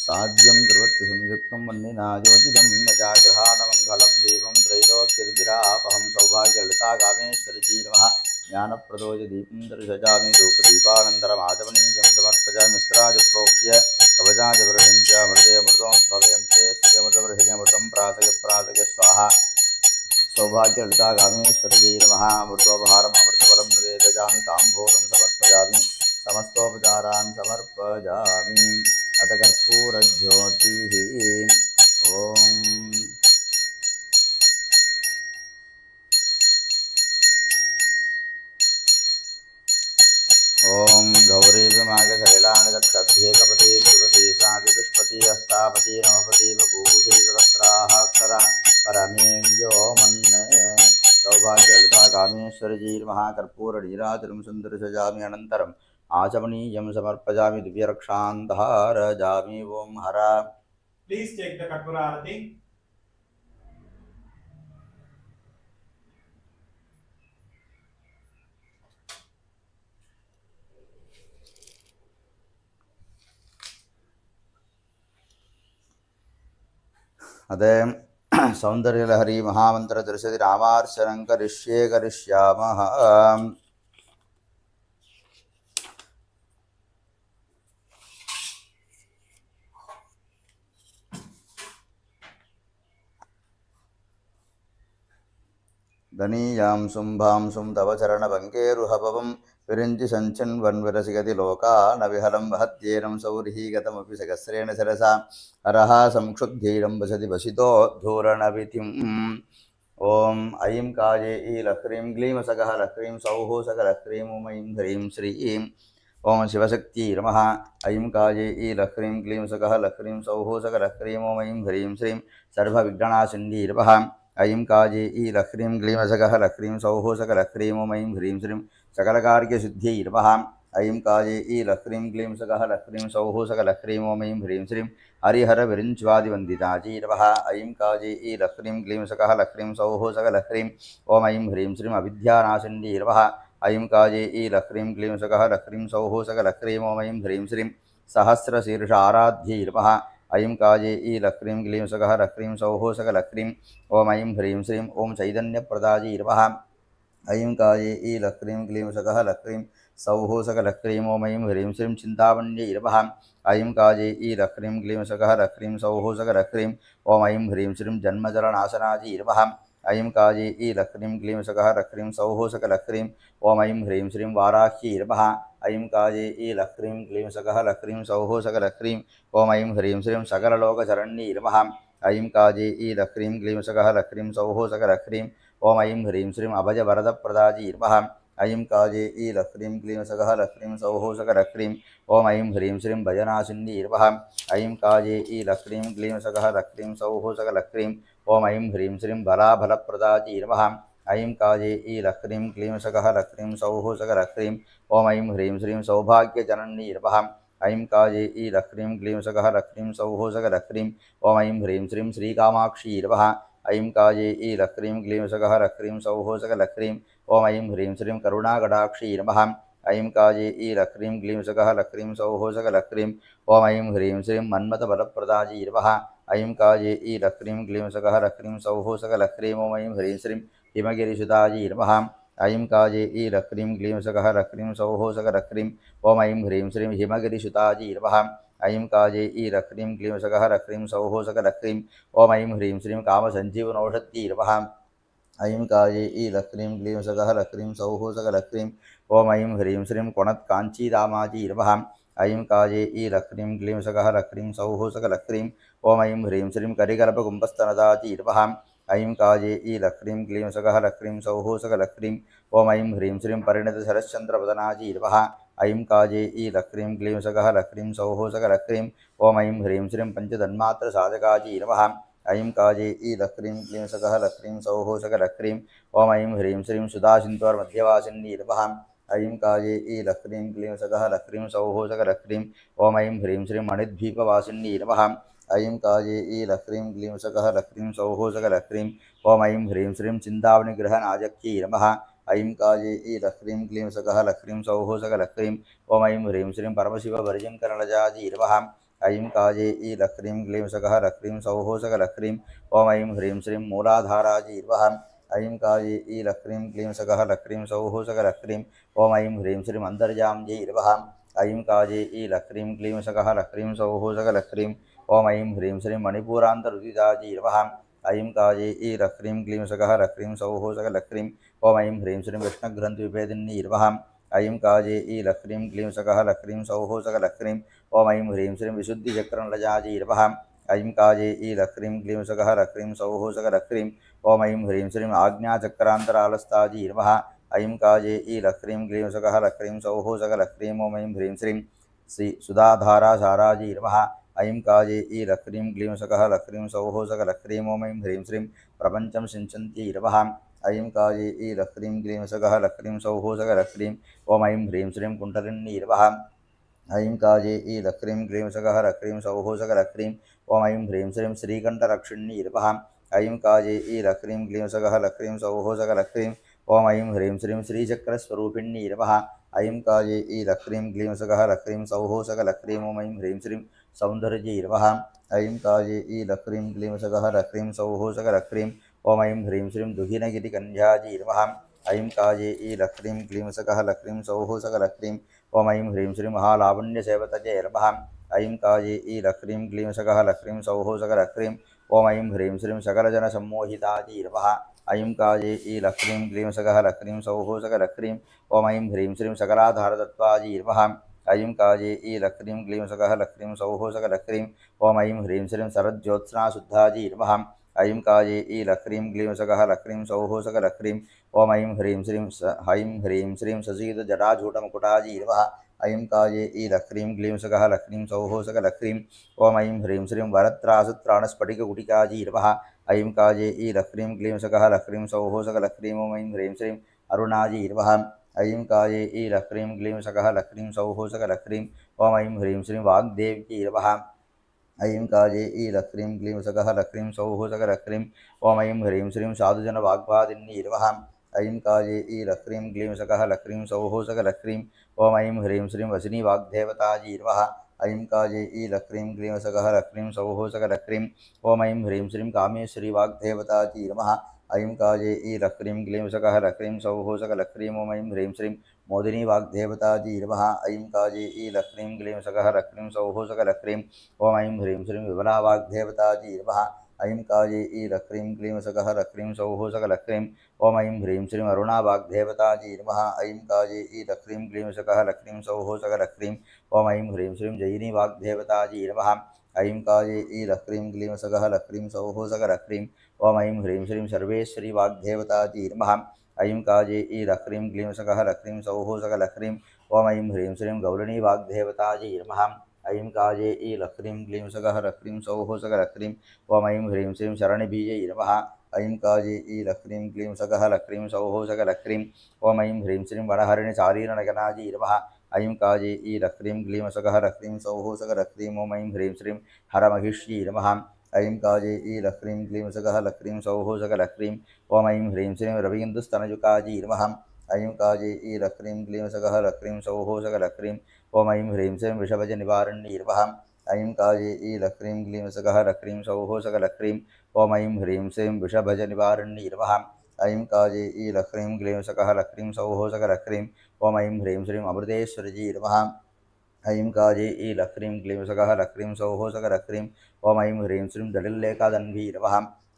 साध्यं द्रवत्संयुक्तं वह्निनायोजितं मजाग्रहाणमङ्गलं देवं त्रैलोक्यदिभिरापहं सौभाग्यललिता कामेश्वरी नमः ज्ञानप्रदोष दीपं दर्शयामि धूपदीपानन्तरमाचमनीयं समर्पयामि स्त्राजप्रोक्ष्य कवचाजवृषञ्च मृदयमृतं भवें प्रेष्यमृतवृषिणमृतं प्रासय स्वाहा सौभाग्यललिता कामेश्वरी नमः अमृतोपहारम् अमृतफलं निवेदयामि ताम्बूलं समर्पयामि समस्तोपचारान् समर्पयामि अथ कर्पूरज्योतिः ॐ गौरीभिमागसलिलानि दक्षध्येकपति सुपति साधिपुष्पति हस्तापति नवपति बभूषि सहस्राक्षरा परमें व्योमन् सौभाग्यललिता कामेश्वरी महाकर्पूरनीराजनं सुन्दरसजामि अनन्तरम् आचमनीयं समर्पयामि दिव्यरक्षान्धारयामि ॐ हर। Please take the Karpura Arati. अदे सौंदर्यलहरी महामंत्र दर्शति रामार्चनं करिष्यामः। धनीयां शुंभांशुं तव चरणपङ्केरुहपवं विरिञ्चि सञ्चिन्वन्विरसिगति लोकान् विहलं वहत्येनं सौरिहीगतमपि सहस्रेण सरसा हरः संक्षुब्धैरं वसति वसितोद्धूरणविधिम्। ॐ ऐं काये लह्रीं ग्लीं सकः लह्रीं सौः सकलह्रीं ऐं ह्रीं श्रीं ॐ शिवशक्ति नमः। ऐं काये लह्रीं ग्लीं सकः लह्रीं सौः सकलह्रीं ऐं ह्रीं श्रीं सर्वविघ्ननाशिनी नमः। ऐं काये लह्रीं ग्लीं सकः लह्रीं सौः सकलह्रीं ऐं ह्रीं श्रीं सकलकार्यसिद्ध्यै नमः। ऐं काये लह्रीं ग्लीं सकः लह्रीं सौः सकलह्रीं ऐं ह्रीं श्रीं हरिहरविरिञ्च्वादिवन्दिताजी नमः। ऐं काये लह्रीं ग्लीं सकः लह्रीं सौः सकलह्रीं ऐं ह्रीं श्रीं अविद्यानाशिनी नमः। ऐं काये लह्रीं ग्लीं सकः लह्रीं सौः सकलह्रीं ऐं ह्रीं श्रीं सहस्रशीर्ष आराध्यै नमः। ऐं काये लह्रीं ग्लीं सकः लह्रीं सौः सकलह्रीं ऐं ह्रीं श्रीं ॐ चैतन्यप्रदायै नमः। ऐं काये लह्रीं ग्लीं सकः लह्रीं सौः सकलह्रीं ऐं ह्रीं श्रीं चिन्तामण्यै नमः। ऐं काये लह्रीं ग्लीं सकः लह्रीं सौः सकलह्रीं ऐं ह्रीं श्रीं जन्मजलनाशनायै नमः। ऐं काये लह्रीं ग्लीं सकः लह्रीं सौः सकलह्रीं ऐं ह्रीं श्रीं वाराह्यै नमः। ऐं काये लह्रीं ग्लीं सकः लह्रीं सौः सकलह्रीं ऐं ह्रीं श्रीं सकललोकशरण्यै नमः। ऐं काये लह्रीं ग्लीं सकः लह्रीं सौः सकलह्रीं ऐं ह्रीं श्रीं अभयवरदप्रदायै नमः। ऐं काये लह्रीं ग्लीं सकः लह्रीं सौः सकलह्रीं ऐं ह्रीं श्रीं भयनाशिनी नमः। ऐं काये लह्रीं ग्लीं सकः लह्रीं सौः सकलह्रीं ऐं ह्रीं श्रीं बलाबलप्रदायै नमः। ऐं काये लह्रीं ग्लीं सकः लह्रीं सौः सकलह्रीं ऐं ह्रीं श्रीं सौभाग्यजननी नमः। ऐं काये लह्रीं ग्लीं सकः लह्रीं सौः सकलह्रीं ऐं ह्रीं श्रीं श्रीकामाक्षी नमः। ऐं काये लह्रीं ग्लीं सकः लह्रीं सौः सकलह्रीं ऐं ह्रीं श्रीं करुणाकटाक्षी नमः। ऐं काये लह्रीं ग्लीं सकः लह्रीं सौः सकलह्रीं ऐं ह्रीं श्रीं मन्मथबलप्रदायै नमः। ऐं काये लह्रीं ग्लीं सकः लह्रीं सौः सकलह्रीं ऐं ह्रीं श्रीं हिमगिरिसुतायै नमः। ऐं काये लह्रीं ग्लीं सकः लह्रीं सौः सकलह्रीं ऐं ह्रीं श्रीं हिमगिरिसुतायै नमः। ऐं काये लह्रीं ग्लीं सकः लह्रीं सौः सकलह्रीं ऐं ह्रीं श्रीं कामसञ्जीवनौषध्यै नमः। ऐं काये लह्रीं ग्लीं सकः लह्रीं सौः सकलह्रीं ऐं ह्रीं श्रीं कोणत्काञ्चीरामायै नमः। ऐं काये लह्रीं ग्लीं सकः लह्रीं सौः सकलह्रीं ऐं ह्रीं श्रीं करिकल्पकुम्भस्तनदायै नमः। ऐं काये लह्रीं ग्लीं सकः लह्रीं सौः सकलह्रीं ऐं ह्रीं श्रीं परिणतशरश्चन्द्रवदनायै नमः। ऐं काये लह्रीं ग्लीं सकः लह्रीं सौः सकलह्रीं ऐं ह्रीं श्रीं पञ्चतन्मात्रसाधकायै नमः। ऐं काये लह्रीं ग्लीं सकः लह्रीं सौः सकलह्रीं ऐं ह्रीं श्रीं सुधासिन्धोर्मध्यवासिन्यै नमः। ऐं काये लह्रीं ग्लीं सकः लह्रीं सौः सकलह्रीं ऐं ह्रीं श्रीं मणिद्वीपवासिन्यै नमः। ऐं काये लह्रीं ग्लीं सकः लह्रीं सौः सकलह्रीं ऐं ह्रीं श्रीं चिन्तामणिग्रहनायक्यै नमः। ऐं काये लह्रीं ग्लीं सकः लह्रीं सौः सकलह्रीं ऐं ह्रीं श्रीं परमशिवभर्जङ्करलजायै नमः। ऐं काये लह्रीं ग्लीं सकः लह्रीं सौः सकलह्रीं ऐं ह्रीं श्रीं मूलाधारायै नमः। ऐं काये लह्रीं ग्लीं सकः लह्रीं सौः सकलह्रीं ऐं ह्रीं श्रीं अन्तर्याम्यै नमः। ऐं काये लह्रीं ग्लीं सकः लह्रीं सौः सकलह्रीं ऐं ह्रीं श्रीं मणिपूरान्तरुदितायै नमः। ऐं काये लह्रीं ग्लीं सकः लह्रीं सौः सकलह्रीं ऐं ह्रीं श्रीं विष्णुग्रन्थिविभेदिन्यै नमः। ऐं काये लह्रीं ग्लीं सकः लह्रीं सौः सकलह्रीं ओम ऐं ह्रीं श्रीं विशुद्धिचक्रनलजाजीर्वः ऐं काजे ईलह्रीं क्लीं सकः लह्रीं सौः सकलह्रीं ओम ऐं ह्रीं श्रीं आज्ञाचक्रान्तरालस्ताजीर्वः ऐं काजे ईलह्रीं क्लीं सकः लह्रीं सौः सकलह्रीं ओम ऐं ह्रीं श्रीं श्री सुधाधारासाराजीर्वः ऐं काजे ईलह्रीं क्लीं सकः लह्रीं सौः सकलह्रीं ओम ऐं ह्रीं श्रीं प्रपञ्चं सिञ्चन्तीर्वः ऐं काजे ईलह्रीं क्लीं सकः लह्रीं सौः सकलह्रीं ओम ऐं ह्रीं श्रीं कुण्डलिनीर्वः ऐं काजे ईलह्रीं क्लीं सकः लह्रीं सौः सकलह्रीं ओम ऐं ह्रीं श्रीं श्रीकण्ठरक्षिण्यर्वः ऐं काजे ईलह्रीं क्लीं सकः लह्रीं सौः सकलह्रीं ओम ऐं ह्रीं श्रीं श्रीचक्रस्वरूपिण्यर्वः ऐं काजे ईलह्रीं क्लीं सकः लह्रीं सौः सकलह्रीं ओम ऐं ह्रीं श्रीं सौन्दर्यर्वः ऐं काजे ईलह्रीं क्लीं सकः लह्रीं सौः सकलह्रीं ओम ऐं ह्रीं श्रीं दुहिनगिरिकन्याजीर्वः ऐं काजे ईलह्रीं क्लीं सकः लह्रीं सौः सकलह्रीं ओम ऐं ह्रीं श्रीं महालावण्यसेवतजेर्वः ऐं काजे ईलह्रीं क्लीं सकः लह्रीं सौः सकलह्रीं ओम ऐं ह्रीं श्रीं सकलजनसम्मोहिताजीर्वः ऐं काजे ईलह्रीं क्लीं सकः लह्रीं सौः सकलह्रीं ओम ऐं ह्रीं श्रीं सकलाधारतत्त्वाजीर्वः ऐं काजे ईलह्रीं क्लीं सकः लह्रीं सौः सकलह्रीं ओम ऐं ह्रीं श्रीं शरज्योत्स्नाशुद्धाजीर्वः ऐं काजे ईलह्रीं क्लीं सकः लह्रीं सौः सकलह्रीं ओम ऐं ह्रीं श्रीं ससीदजटाजूटमुकुटाजीर्वः ऐं काजे ईलह्रीं क्लीं सकः लह्रीं सौः सकलह्रीं ओम ऐं ह्रीं श्रीं वरत्रासत्राणस्फटिककुटिकाजीर्वः ऐं काजे ईलह्रीं क्लीं सकः लह्रीं सौः सकलह्रीं ओम ऐं ह्रीं श्रीं अरुणाजीर्वः ऐं काजे ईलह्रीं क्लीं सकः लह्रीं सौः सकलह्रीं ओम ऐं ह्रीं श्रीं वाग्देव्यैर्वः ऐं काजे ईलह्रीं क्लीं सकः लह्रीं सौः सकलह्रीं ओम ऐं ह्रीं श्रीं साधुजनवाग्वादिन्यैर्वः ऐं काजे ईलह्रीं क्लीं सकः लह्रीं सौः सकलह्रीं ओम ऐं ह्रीं श्रीं वसिनी वाग्देवताजीर्वः ऐं काजे ईलह्रीं क्लीं सकः लह्रीं सौः सकलह्रीं ओम ऐं ह्रीं श्रीं कामेश्वरी वाग्देवताजीर्वः ऐं काजे ईलह्रीं क्लीं सकः लह्रीं सौः सकलह्रीं ओम ऐं ह्रीं श्रीं मोदिनी वाग्देवताजीर्वः ऐं काजे ईलह्रीं क्लीं सकः लह्रीं सौः सकलह्रीं ओम ऐं ह्रीं श्रीं विमला वाग्देवताजीर्वः ऐं काजे ईलह्रीं क्लीं सकः लह्रीं सौः सकलह्रीं ओम ऐं ह्रीं श्रीं अरुणा वाग्देवताजीर्वः ऐं काजे ईलह्रीं क्लीं सकः लह्रीं सौः सकलह्रीं ओम ऐं ह्रीं श्रीं जयिनी वाग्देवताजीर्वः ऐं काजे ईलह्रीं क्लीं सकः लह्रीं सौः सकलह्रीं ओम ऐं ह्रीं श्रीं सर्वेश्वरी वाग्देवताजीर्वः ऐं काजे ईलह्रीं क्लीं सकः लह्रीं सौः सकलह्रीं ओम ऐं ह्रीं श्रीं गौरिणी वाग्देवताजीर्वः ऐं काजे ईलह्रीं क्लीं सकः लह्रीं सौः सकलह्रीं ओम ऐं ह्रीं श्रीं शरणिबीजैर्वः ऐं काजे ईलह्रीं क्लीं सकः लह्रीं सौः सकलह्रीं ओम ऐं ह्रीं श्रीं वनहरिणिचारीरनगनाजीर्वः ऐं काजे ईलह्रीं क्लीं सकः लह्रीं सौः सकलह्रीं ओम ऐं ह्रीं श्रीं हरमहिष्यैर्वः ऐं काजे ईलह्रीं क्लीं सकः लह्रीं सौः सकलह्रीं ओम ऐं ह्रीं श्रीं रवीन्दुस्तनजुकाजीर्वः ऐं काजे ईलह्रीं क्लीं सकः लह्रीं सौः सकलह्रीं ओम ऐं ह्रीं श्रीं विषभजनिवारण्यैर्वः ऐं काजे ईलह्रीं क्लीं सकः लह्रीं सौः सकलह्रीं ओम ऐं ह्रीं श्रीं विषभजनिवारण्यैर्वः ऐं काजे ईलह्रीं क्लीं सकः लह्रीं सौः सकलह्रीं ओम ऐं ह्रीं श्रीं अमृतेश्वरजीर्वः ऐं काजे ईलह्रीं क्लीं सकः लह्रीं सौः सकलह्रीं ओम ऐं ह्रीं श्रीं दलिल्लेखादन्वीर्वः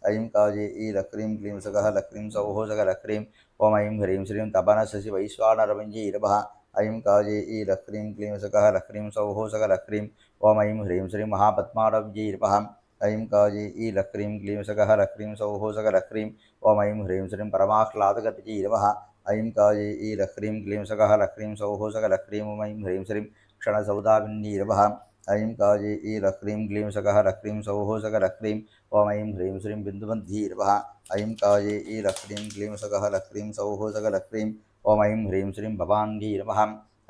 ऐं काजे ईलह्रीं क्लीं सकः लह्रीं सौः सकलह्रीं ओम ऐं ह्रीं श्रीं तपनशशिवैश्वानरविञ्जीर्वः ऐं काजे ईलह्रीं क्लीं सकः लह्रीं सौः सकलह्रीं ओम ऐं ह्रीं श्रीं महापद्माडव्यैर्वः ऐं काजे ईलह्रीं क्लीं सकः लह्रीं सौः सकलह्रीं ओम ऐं ह्रीं श्रीं परमाह्लादगतिजीर्वः ऐं काजे ईलह्रीं क्लीं सकः लह्रीं सौः सकलह्रीं ओम ऐं ह्रीं श्रीं क्षणसौदाविन्यैर्वः ऐं काजे ईलह्रीं क्लीं सकः लह्रीं सौः सकलह्रीं ओम ऐं ह्रीं श्रीं बिन्दुमध्यैर्वः ऐं काजे ईलह्रीं क्लीं सकः लह्रीं सौः सकलह्रीं ओम ऐं ह्रीं श्रीं भवाङ्गीर्वः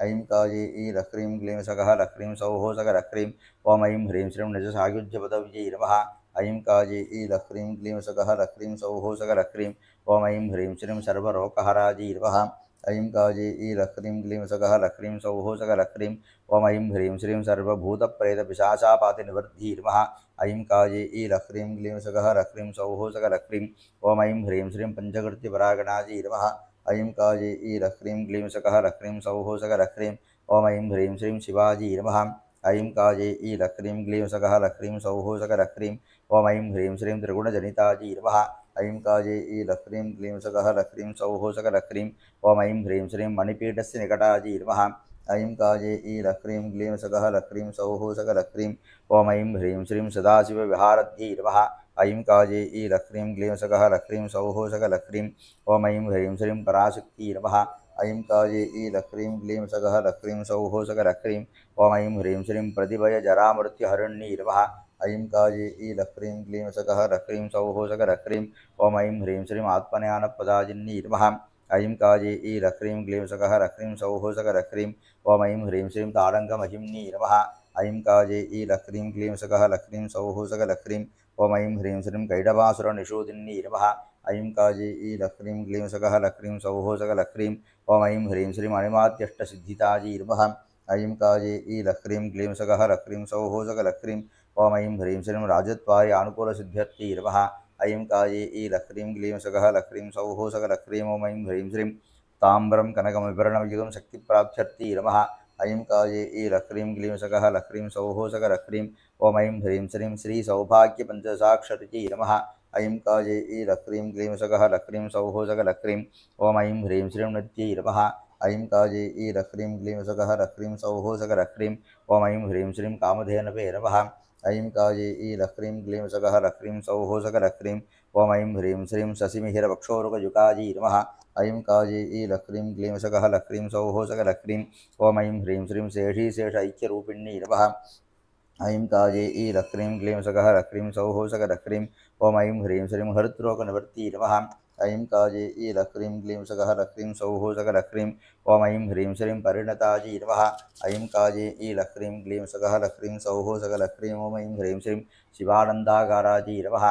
ऐं काजे ईलह्रीं क्लीं सकः लह्रीं सौः सकलह्रीं ओम ऐं ह्रीं श्रीं निजसायुज्यपदव्यैर्वः ऐं काजे ईलह्रीं क्लीं सकः लह्रीं सौः सकलह्रीं ओम ऐं ह्रीं श्रीं सर्वरोगहराजीर्वः ऐं काजे ईलह्रीं क्लीं सकः लह्रीं सौः सकलह्रीं ओम ऐं ह्रीं श्रीं सर्वभूतप्रेतपिशाचापातिनिवर्धीर्वः ऐं काजे ईलह्रीं क्लीं सकः लह्रीं सौः सकलह्रीं ओम ऐं ह्रीं श्रीं पञ्चकृत्यपरागणाजीर्वः ऐं काजे ईलह्रीं क्लीं सकः लह्रीं सौः सकलह्रीं ओम ऐं ह्रीं श्रीं शिवाजीर्वः ऐं काजे ईलह्रीं क्लीं सकः लह्रीं सौः सकलह्रीं ओम ऐं ह्रीं श्रीं त्रिगुणजनिताजीर्वः ऐं काजे ईलह्रीं क्लीं सकः लह्रीं सौः सकलह्रीं ओम ऐं ह्रीं श्रीं मणिपीठस्य निकटाजीर्वः ऐं काजे ईलक्रीं क्लीं सकः लक्रीं सौः सकलक्रीं ॐ ऐं ह्रीं श्रीं सदाशिवविहारद्यै नमः ऐं काजे ईलक्रीं क्लीं सकः लक्रीं सौः सकलक्रीं ॐ ऐं ह्रीं श्रीं पराशक्त्यै नमः ऐं काजे ईलक्रीं क्लीं सकः लक्रीं सौः सकलक्रीं ॐ ऐं ह्रीं श्रीं प्रतिभयजरामृत्युहरिण्यै नमः ऐं काजे ईलक्रीं क्लीं सकः लक्रीं सौः सकलक्रीं ॐ ऐं ह्रीं श्रीं आत्मज्ञानप्रदायिन्यै नमः ऐं काजे ईलक्रीं क्लीं सकः लक्रीं सौः सकलक्रीं ॐ ऐं ह्रीं श्रीं ताडङ्गमहिम्न्यै नमः ऐं काजे ईलक्रीं क्लीं सकः लक्रीं सौः सकलक्रीं ॐ ऐं ह्रीं श्रीं कैडबासुरनिषूदिन्यै नमः ऐं काजे ईलक्रीं क्लीं सकः लक्रीं सौः सकलक्रीं ॐ ऐं ह्रीं श्रीं अणिमात्यष्टसिद्धितायै नमः ऐं काजे ईलक्रीं क्लीं सकः लक्रीं सौः सकलक्रीं ॐ ऐं ह्रीं श्रीं राजत्वाय अनुकूलसिद्ध्यर्त्यै नमः ऐं काजे ईलक्रीं क्लीं सकः लक्रीं सौः सकलक्रीं ॐ ऐं ह्रीं श्रीं ताम्रं कनकमविभरणयुगं शक्तिप्राप्त्यर्त्यै नमः ऐं काजे ईलक्रीं क्लीं सकः लक्रीं सौः सकलक्रीं ॐ ऐं ह्रीं श्रीं श्रीसौभाग्यपञ्चसाक्षरत्यै नमः ऐं काजे ईलक्रीं क्लीं सकः लक्रीं सौः सकलक्रीं ॐ ऐं ह्रीं श्रीं नित्यै नमः ऐं काजे ईलक्रीं क्लीं सकः लक्रीं सौः सकलक्रीं ॐ ऐं ह्रीं श्रीं कामधेनवे नमः ऐं काजे ईलक्रीं क्लीं सकः लक्रीं सौः सकलक्रीं ॐ ऐं ह्रीं श्रीं शशिमिहिरवक्षोरुकयुकायै नमः ऐं काजे ईलक्रीं क्लीं सकः लक्रीं सौः सकलक्रीं ॐ ऐं ह्रीं श्रीं शेषीशेष ऐक्यरूपिण्यै नमः ऐं काजे ईलक्रीं क्लीं सकः लक्रीं सौः सकलक्रीं ॐ ऐं ह्रीं श्रीं हरिद्रोगनिवृत्त्यै नमः ऐं काजे ईलक्रीं क्लीं सकः लक्रीं सौः सकलक्रीं ॐ ऐं ह्रीं श्रीं परिणतायै नमः ऐं काजे ईलक्रीं क्लीं सकः लक्रीं सौः सकलक्रीं ॐ ऐं ह्रीं श्रीं शिवानन्दाकारायै नमः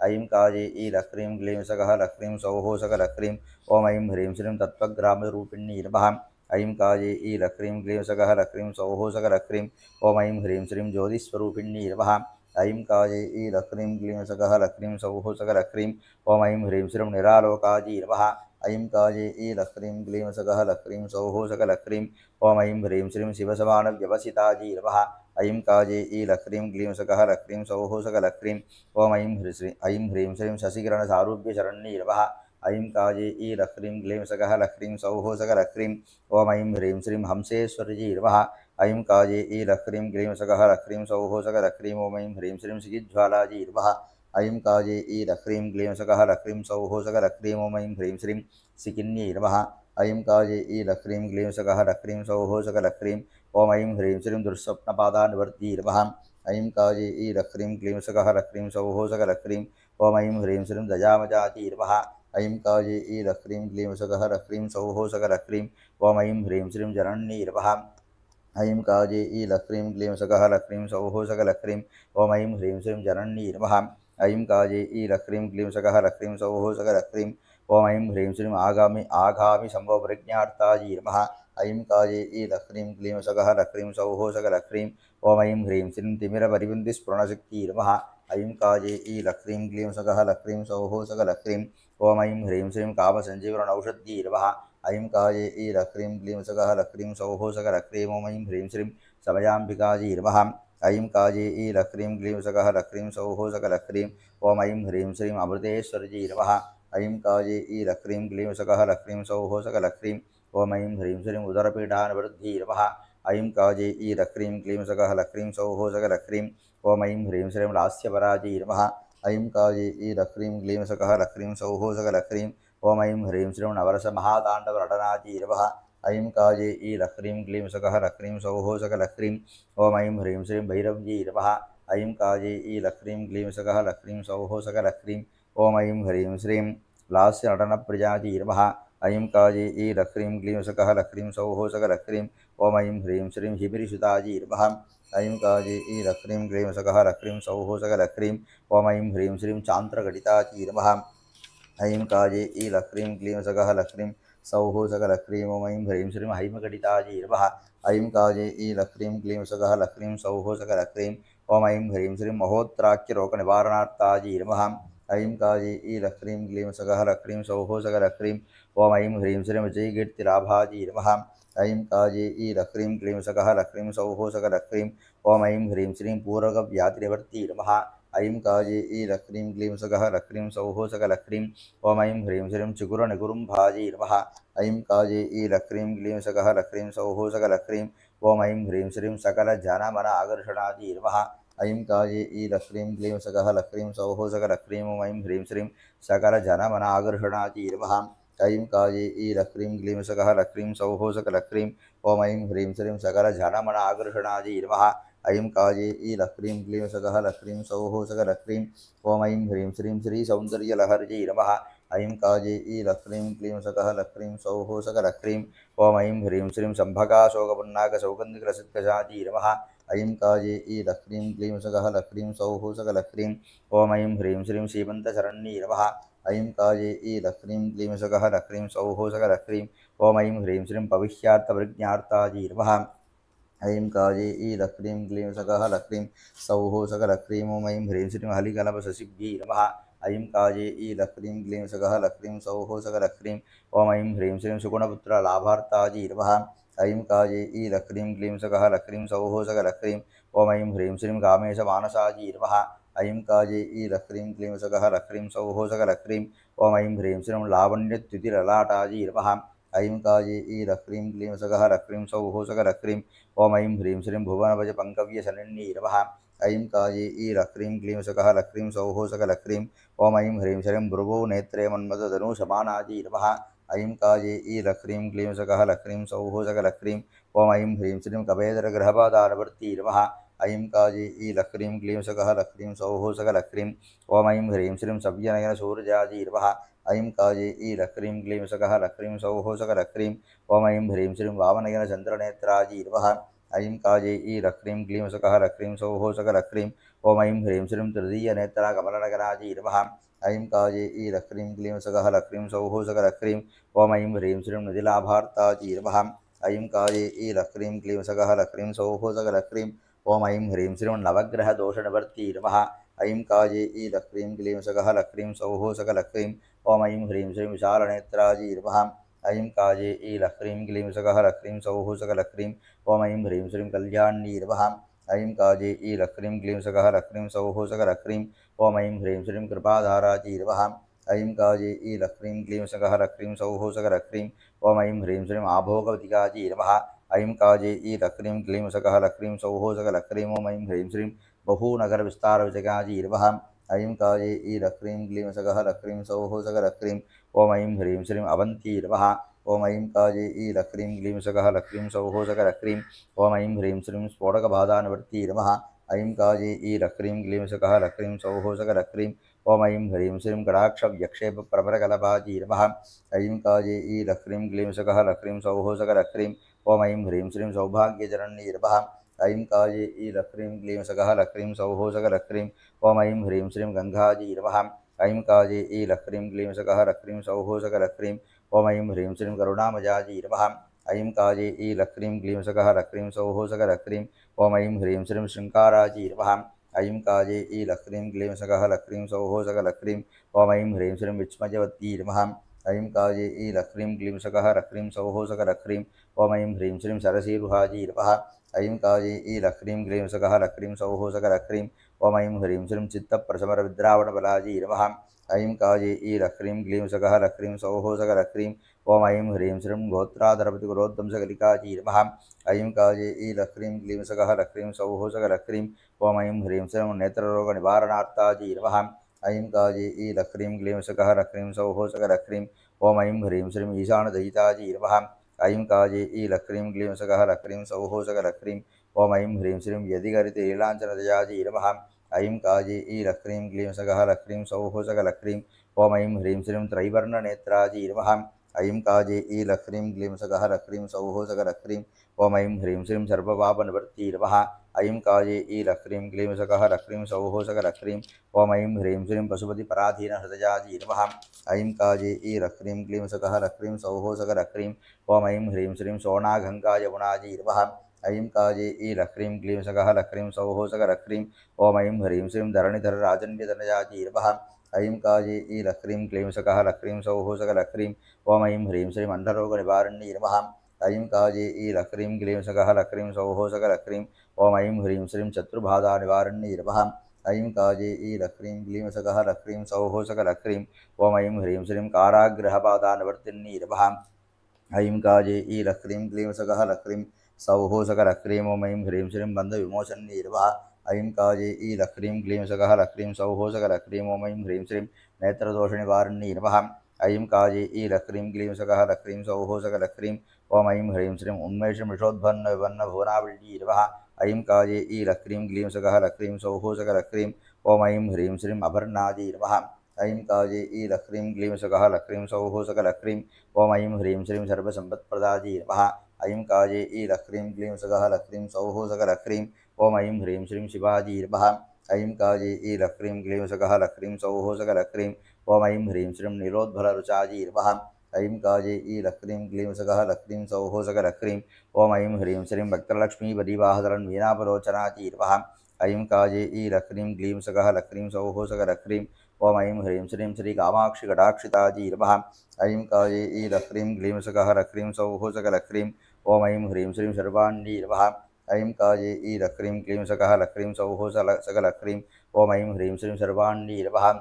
ऐं काजे ईलक्रीं क्लीं सकः लक्रीं सौः सकलक्रीं ॐ ऐं ह्रीं श्रीं तत्त्वग्रामरूपिण्यै नमः ऐं काजे ईलक्रीं क्लीं सकः लक्रीं सौः सकलक्रीं ॐ ऐं ह्रीं श्रीं ज्योतिस्वरूपिण्यै नमः ऐं काजे ईलक्रीं क्लीं सकः लक्रीं सौः सकलक्रीं ॐ ऐं ह्रीं श्रीं निरालोकायै नमः ऐं काजे ईलक्रीं क्लीं सकः लक्रीं सौः सकलक्रीं ॐ ऐं ह्रीं श्रीं शिवसमानव्यवसितायै नमः ऐं काजे ईलक्रीं क्लीं सकः लक्रीं सौः सकलक्रीं ॐ ऐं ह्रीं श्रीं शशिकिरणसारूप्यशरण्यै नमः ऐं काजे ईलक्रीं क्लीं सकः लक्रीं सौः सकलक्रीं ॐ ऐं ह्रीं श्रीं हंसेश्वर्यै नमः ऐं काजे ईलक्रीं क्लीं सकः लक्रीं सौः सकलक्रीं ॐ ऐं ह्रीं श्रीं सिगिज्वालायै नमः ऐं काजे ईलक्रीं क्लीं सकः लक्रीं सौः सकलक्रीं ॐ ऐं ह्रीं श्रीं सिकिन्यै नमः ऐं काजे ईलक्रीं क्लीं सकः लक्रीं सौः सकलक्रीं ॐ ऐं ह्रीं श्रीं दुःस्वप्नपादानिवर्त्यै नमः ऐं काजे ईलक्रीं क्लीं सकः लक्रीं सौः सकलक्रीं ॐ ऐं ह्रीं श्रीं दयामजायै नमः ऐं काजे ईलक्रीं क्लीं सकः लक्रीं सौः सकलक्रीं ॐ ऐं ह्रीं श्रीं जनन्यै नमः ऐं काजे ईलक्रीं क्लीं सकः लक्रीं सौः सकलक्रीं ॐ ऐं ह्रीं श्रीं जनन्यै नमः ऐं काजे ईलक्रीं क्लीं सकः लक्रीं सौः सकलक्रीं ॐ ऐं ह्रीं श्रीं आगामि सम्भवप्रज्ञार्थायै नमः ऐं काजे ईलक्रीं क्लीं सकः लक्रीं सौः सकलक्रीं ॐ ऐं ह्रीं श्रीं तिमिरपरिबन्धिस्फुरणशक्त्यै नमः ऐं काजे ईलक्रीं क्लीं सकः लक्रीं सौः सकलक्रीं ॐ ऐं ह्रीं श्रीं कामसञ्जीवनौषध्यै नमः ऐं काजे ईलक्रीं क्लीं सकः लक्रीं सौः सकलक्रीं ॐ ऐं ह्रीं श्रीं समयाम्बिकायै नमः ऐं काजे ईलक्रीं क्लीं सकः लक्रीं सौः सकलक्रीं ॐ ऐं ह्रीं श्रीं अमृतेश्वर्यै नमः ऐं काजे ईलक्रीं क्लीं सकः लक्रीं सौः सकलक्रीं ॐ ऐं ह्रीं श्रीं उदरपीडानिवृद्ध्यै नमः ऐं काजे ईलक्रीं क्लीं सकः लक्रीं सौः सकलक्रीं ॐ ऐं ह्रीं श्रीं लास्यपरायै नमः ऐं काजे ईलक्रीं क्लीं सकः लक्रीं सौः सकलक्रीं ॐ ऐं ह्रीं श्रीं नवरसमहाताण्डवनटनायै नमः ऐं काजे ईलक्रीं क्लीं सकः लक्रीं सौः सकलक्रीं ॐ ऐं ह्रीं श्रीं भैरव्यै नमः ऐं काजे ईलक्रीं क्लीं सकः लक्रीं सौः सकलक्रीं ॐ ऐं ह्रीं श्रीं लास्यनटनप्रियायै नमः ऐं काजे ईलक्रीं क्लीं सकः लक्रीं सौः सकलक्रीं ॐ ऐं ह्रीं श्रीं हिबिरिसुतायै नमः ऐं काजे ईलक्रीं क्लीं सकः लक्रीं सौः सकलक्रीं ॐ ऐं ह्रीं श्रीं चान्त्रघटितायै नमः ऐं काजे ईलक्रीं क्लीं सकः लक्रीं सौः सकलक्रीं ॐ ऐं ह्रीं श्रीं हैमघटितायै नमः ऐं काजे ईलक्रीं क्लीं सकः लक्रीं सौः सकलक्रीं ॐ ऐं ह्रीं श्रीं महोत्राख्यरोगनिवारणार्थायै नमः ऐं काजे ईलक्रीं क्लीं सकः लक्रीं सौः सकलक्रीं ॐ ऐं ह्रीं श्रीं विजयकीर्तिलाभायै नमः ऐं काजे ईलक्रीं क्लीं सकः लक्रीं सौः सकलक्रीं ॐ ऐं ह्रीं श्रीं पूरकव्याधिनिवर्त्त्यै नमः ऐं काजे ईलक्रीं क्लीं सकः लक्रीं सौः सकलक्रीं ॐ ऐं ह्रीं श्रीं चिकुरनिकुरुम्भाजी नमः ऐं काजे ईलक्रीं क्लीं सकः लक्रीं सौः सकलक्रीं ॐ ऐं ह्रीं श्रीं सकलजनमन आकर्षणाजी नमः ऐं काजे ईलक्रीं क्लीं सकः लक्रीं सौः सकलक्रीं ॐ ऐं ह्रीं श्रीं सकलजनमन आकर्षणाजी नमः ऐं काजे ईलक्रीं क्लीं सकः लक्रीं सौः सकलक्रीं ॐ ऐं ह्रीं श्रीं सकलजनमन आकर्षणाजी नमः ऐं काजे ईलक्रीं क्लीं सकः लक्रीं सौः सकलक्रीं ॐ ऐं ह्रीं श्रीं श्रीसौन्दर्यलहर्यै नमः ऐं काजे ईलक्रीं क्लीं सकः लक्रीं सौः सकलक्रीं ॐ ऐं ह्रीं श्रीं सम्भकाशोकपुन्नाकसौगन्धिकसिद्धजाजी नमः ऐं काजे ईलक्रीं क्लीं सकः लक्रीं सौः सकलक्रीं ॐ ऐं ह्रीं श्रीं सीमन्तशरण्यै नमः ऐं काजे ईलक्रीं क्लीं सकः लक्रीं सौः सकलक्रीं ॐ ऐं ह्रीं श्रीं पविह्यार्थप्रज्ञार्थाजी नमः ऐं काजे ईलक्रीं क्लीं सकः लक्रीं सौः सकलक्रीं ॐ ऐं ह्रीं श्रीं हलिकलपशशिभ्यै नमः ऐं काजे ईलक्रीं क्लीं सकः लक्रीं सौः सकलक्रीं ॐ ऐं ह्रीं श्रीं सुगुणपुत्रलाभार्थाजी नमः ऐं काजे ईलक्रीं क्लीं सकः लक्रीं सौः सकलक्रीं ॐ ऐं ह्रीं श्रीं कामेशमानसाजी नमः ऐं काजे ईलक्रीं क्लीं सकः लक्रीं सौः सकलक्रीं ॐ ऐं ह्रीं श्रीं लावण्यत्युतिललाटाजी नमः ऐं काजे ईलक्रीं क्लीं सकः लक्रीं सौः सकलक्रीं ॐ ऐं ह्रीं श्रीं भुवनभजपङ्कव्यशरण्यै नमः ऐं काजे ईलक्रीं क्लीं सकः लक्रीं सौः सकलक्रीं ॐ ऐं ह्रीं श्रीं भ्रुवौ नेत्रे मन्मथधनुषमानाजी नमः ऐं काजे ईलक्रीं क्लीं सकः लक्रीं सौः सकलक्रीं ॐ ऐं ह्रीं श्रीं कपेधरगृहपादानवर्ती नमः ऐं काजे ईलक्रीं क्लीं सकः लक्रीं सौः सकलक्रीं ॐ ऐं ह्रीं श्रीं सव्यनयनसूरजाजी नमः ऐं काजे ईलक्रीं क्लीं सकः लक्रीं सौः सकलक्रीं ॐ ऐं ह्रीं श्रीं वामनयनचन्द्रनेत्राजी नमः ऐं काजे ईलक्रीं क्लीं सकः लक्रीं सौः सकलक्रीं ॐ ऐं ह्रीं श्रीं तृतीयनेत्राकमलनगराजी नमः ऐं काजे ईलक्रीं क्लीं सकः लक्रीं सौः सकलक्रीं ॐ ऐं ह्रीं श्रीं निधिलाभार्ताजी नमः ऐं काजे ईलक्रीं क्लीं सकः लक्रीं सौः सकलक्रीं ॐ ऐं ह्रीं श्रीं नवग्रहदोषनिवर्ती नमः ऐं काजे ईलक्रीं क्लीं सकः लक्रीं सौः सकलक्रीं ॐ ऐं ह्रीं श्रीं विशालनेत्राजी नमः ऐं काजे ईलक्रीं क्लीं सकः लक्रीं सौः सकलक्रीं ॐ ऐं ह्रीं श्रीं कल्याण्यै नमः ऐं काजे ईलक्रीं क्लीं सकः लक्रीं सौः सकलक्रीं ॐ ऐं ह्रीं श्रीं कृपाधाराजी नमः ऐं काजे ईलक्रीं क्लीं सकः लक्रीं सौः सकलक्रीं ॐ ऐं ह्रीं श्रीं आभोगवतिकाजी नमः ऐं काजे ईलक्रीं क्लीं सकः लक्रीं सौः सकलक्रीं ॐ ऐं ह्रीं श्रीं बहूनगरविस्तारविजयाजी नमः ऐं काजे ईलक्रीं क्लीं सकः लक्रीं सौः सकलक्रीं ॐ ऐं ह्रीं श्रीं अवन्ती नमः ॐ ऐं काजे ईलक्रीं क्लीं सकः लक्रीं सौः सकलक्रीं ॐ ऐं ह्रीं श्रीं स्फोटकबाधानिवर्ती नमः ऐं काजे ईलक्रीं क्लीं सकः लक्रीं सौः सकलक्रीं ॐ ऐं ह्रीं श्रीं कटाक्षव्यक्षेपप्रबलकलभाजी नमः ऐं काजे ईलक्रीं क्लीं सकः लक्रीं सौः सकलक्रीं ॐ ऐं ह्रीं श्रीं सौभाग्यजनन्यै नमः ऐं काजे ईलक्रीं क्लीं सकः लक्रीं सौः सकलक्रीं ॐ ऐं ह्रीं श्रीं गङ्गाजी नमः ऐं काजे ईलक्रीं क्लीं सकः लक्रीं सौः सकलक्रीं ॐ ऐं ह्रीं श्रीं करुणामजाजी नमः ऐं काजे ईलक्रीं क्लीं सकः लक्रीं सौः सकलक्रीं ॐ ऐं ह्रीं श्रीं शृङ्काराजी नमः ऐं काजे ईलक्रीं क्लीं सकः लक्रीं सौः सकलक्रीं ॐ ऐं ह्रीं श्रीं विस्मयवती नमः ऐं काजे ईलक्रीं क्लीं सकः लक्रीं सौः सकलक्रीं ॐ ऐं ह्रीं श्रीं सरसीरुहाजी नमः ऐं काजे ईलक्रीं क्लीं सकः लक्रीं सौः सकलक्रीं ॐ ऐं ह्रीं श्रीं चित्तप्रशमरविद्रावणबलाजी नमः ऐं काजे ईलक्रीं क्लीं सकः लक्रीं सौः सकलक्रीं ॐ ऐं ह्रीं श्रीं गोत्राधरपतिकुलोत्तंसकलिकाजी नमः ऐं काजे ईलक्रीं क्लीं सकः लक्रीं सौः सकलक्रीं ॐ ऐं ह्रीं श्रीं नेत्ररोगनिवारणार्थाजी नमः ऐं काजे ईलक्रीं क्लीं सकः लक्रीं सौः सकलक्रीं ॐ ऐं ह्रीं श्रीं ईशानदयिताजी नमः ऐं काजे ईलक्रीं क्लीं सकः लक्रीं सौः सकलक्रीं ॐ ऐं ह्रीं श्रीं यदिगरितलीलाञ्चनदयाजी नमः ऐं काजे ईलक्रीं क्लीं सकः लक्रीं सौः सकलक्रीं ॐ ऐं ह्रीं श्रीं त्रैवर्णनेत्राजी नमः ऐं काजे ईलक्रीं क्लीं सकः लक्रीं सौः सकलक्रीं ॐ ऐं ह्रीं श्रीं सर्वपापनिवर्ती नमः ऐं काजे ईलक्रीं क्लीं सकः लक्रीं सौः सकलक्रीं ॐ ऐं ह्रीं श्रीं पशुपतिपराधीनहृदयाजी नमः ऐं काजे ईलक्रीं क्लीं सकः लक्रीं सौः सकलक्रीं ॐ ऐं ह्रीं श्रीं सोनागङ्गायमुनाजी नमः ऐं काजे ईलक्रीं क्लीं सकः लक्रीं सौः सकलक्रीं ॐ ऐं ह्रीं श्रीं धरणिधरराजन्यतनयाजी नमः ऐं काजे ईलक्रीं क्लीं सकः लक्रीं सौः सकलक्रीं ॐ ऐं ह्रीं श्रीं अण्डरोगनिवारण्यै नमः ऐं काजे ईलक्रीं क्लीं सकः लक्रीं सौः सकलक्रीं ॐ ऐं ह्रीं श्रीं शत्रुबाधानिवारण्यै नमः ऐं काजे ईलक्रीं क्लीं सकः लक्रीं सौः सकलक्रीं ॐ ऐं ह्रीं श्रीं काराग्रहबाधानिवर्तिन्नी नमः ऐं काजे ईलक्रीं क्लीं सकः लक्रीं सौः सकलक्रीं ॐ ऐं ह्रीं श्रीं बन्धविमोचन्नी नमः ऐं काजे ईलक्रीं क्लीं सकः लक्रीं सौः सकलक्रीं ॐ ऐं ह्रीं श्रीं नेत्रदोषनिवारिण्यै नमः ऐं काजे ईलक्रीं क्लीं सकः लक्रीं सौः सकलक्रीं ॐ ऐं ह्रीं श्रीं उन्मेषमिषोद्भन्नविपन्नभुवनावल्ली नमः ऐं काजे ईलक्रीं क्लीं सकः लक्रीं सौः सकलक्रीं ॐ ऐं ह्रीं श्रीं अभर्णाजी नमः ऐं काजे ईलक्रीं क्लीं सकः लक्रीं सौः सकलक्रीं ॐ ऐं ह्रीं श्रीं सर्वसम्पत्प्रदाजी नमः ऐं काजे ईलक्रीं क्लीं सकः लक्रीं सौः सकलक्रीं ॐ ऐं ह्रीं श्रीं शिवाजी नमः ऐं काजे ईलक्रीं क्लीं सकः लक्रीं सौः सकलक्रीं ॐ ऐं ह्रीं श्रीं नीलोद्भलरुचाजी नमः ऐं काजे ईलक्रीं क्लीं सकः लक्रीं सौः सकलक्रीं ॐ ऐं ह्रीं श्रीं वक्त्रलक्ष्मीपरिवाहधरन्वीनापरोचनाजी नमः ऐं काजे ईलक्रीं क्लीं सकः लक्रीं सौः सकलक्रीं ॐ ऐं ह्रीं श्रीं श्रीकामाक्षिकटाक्षिताजी नमः ऐं काजे ईलक्रीं क्लीं सकः लक्रीं सौः सकलक्रीं ॐ ऐं ह्रीं श्रीं सर्वाण्डी नमः ऐं काजे ईलक्रीं क्लीं सकः लक्रीं सौः सकलक्रीं ॐ ऐं ह्रीं श्रीं सर्वाण्डी नमः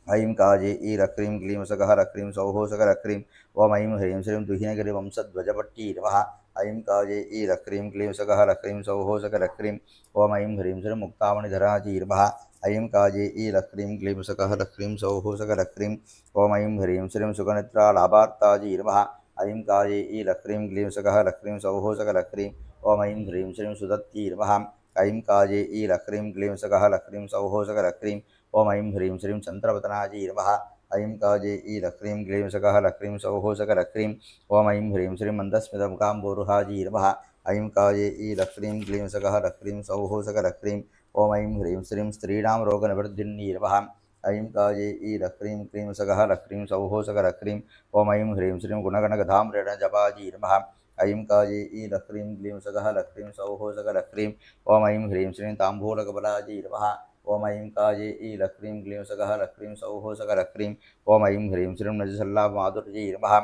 ऐं काजे ईलक्रीं क्लीं सकः लक्रीं सौः सकलक्रीं ॐ ऐं ह्रीं श्रीं दुहिनगिरिवंशध्वजपट्टी नमः ऐं काजे ईलक्रीं क्लीं सकः लक्रीं सौः सकलक्रीं ॐ ऐं ह्रीं श्रीं मुक्तामणिधराजी नमः ऐं काजे ईलक्रीं क्लीं सकः लक्रीं सौः सकलक्रीं ॐ ऐं ह्रीं श्रीं सुखनिद्रालाभार्ताजी नमः ऐं काजे ईलक्रीं क्लीं सकः लक्रीं सौः सकलक्रीं ॐ ऐं ह्रीं श्रीं सुदत्ती नमः ऐं काजे ईलक्रीं क्लीं सकः लक्रीं सौः सकलक्रीं ॐ ऐं ह्रीं श्रीं चन्द्रवदनाजी नमः ऐं काजे ईलक्रीं क्लीं सकः लक्रीं सौः सकलक्रीं ॐ ऐं ह्रीं श्रीं मन्दस्मितमुखाम्बोरुहाजी नमः ऐं काजे ईलक्रीं क्लीं सकः लक्रीं सौः सकलक्रीं ॐ ऐं ह्रीं श्रीं स्त्रीणां रोगनिवर्धिन्नी नमः ऐं काजे ईलक्रीं क्लीं सकः लक्रीं सौः सकलक्रीं ॐ ऐं ह्रीं श्रीं गुणगणगधाम्रेणजपाजी नमः ऐं काजे ईलक्रीं क्लीं सकः लक्रीं सौः सकलक्रीं ॐ ऐं ह्रीं श्रीं ताम्बूलकबलाजी नमः ॐ ऐं काजे ईलक्रीं क्लीं सकः लक्रीं सौः सकलक्रीं ॐ ऐं ह्रीं श्रीं नजसल्लामाधुर्यजी नमः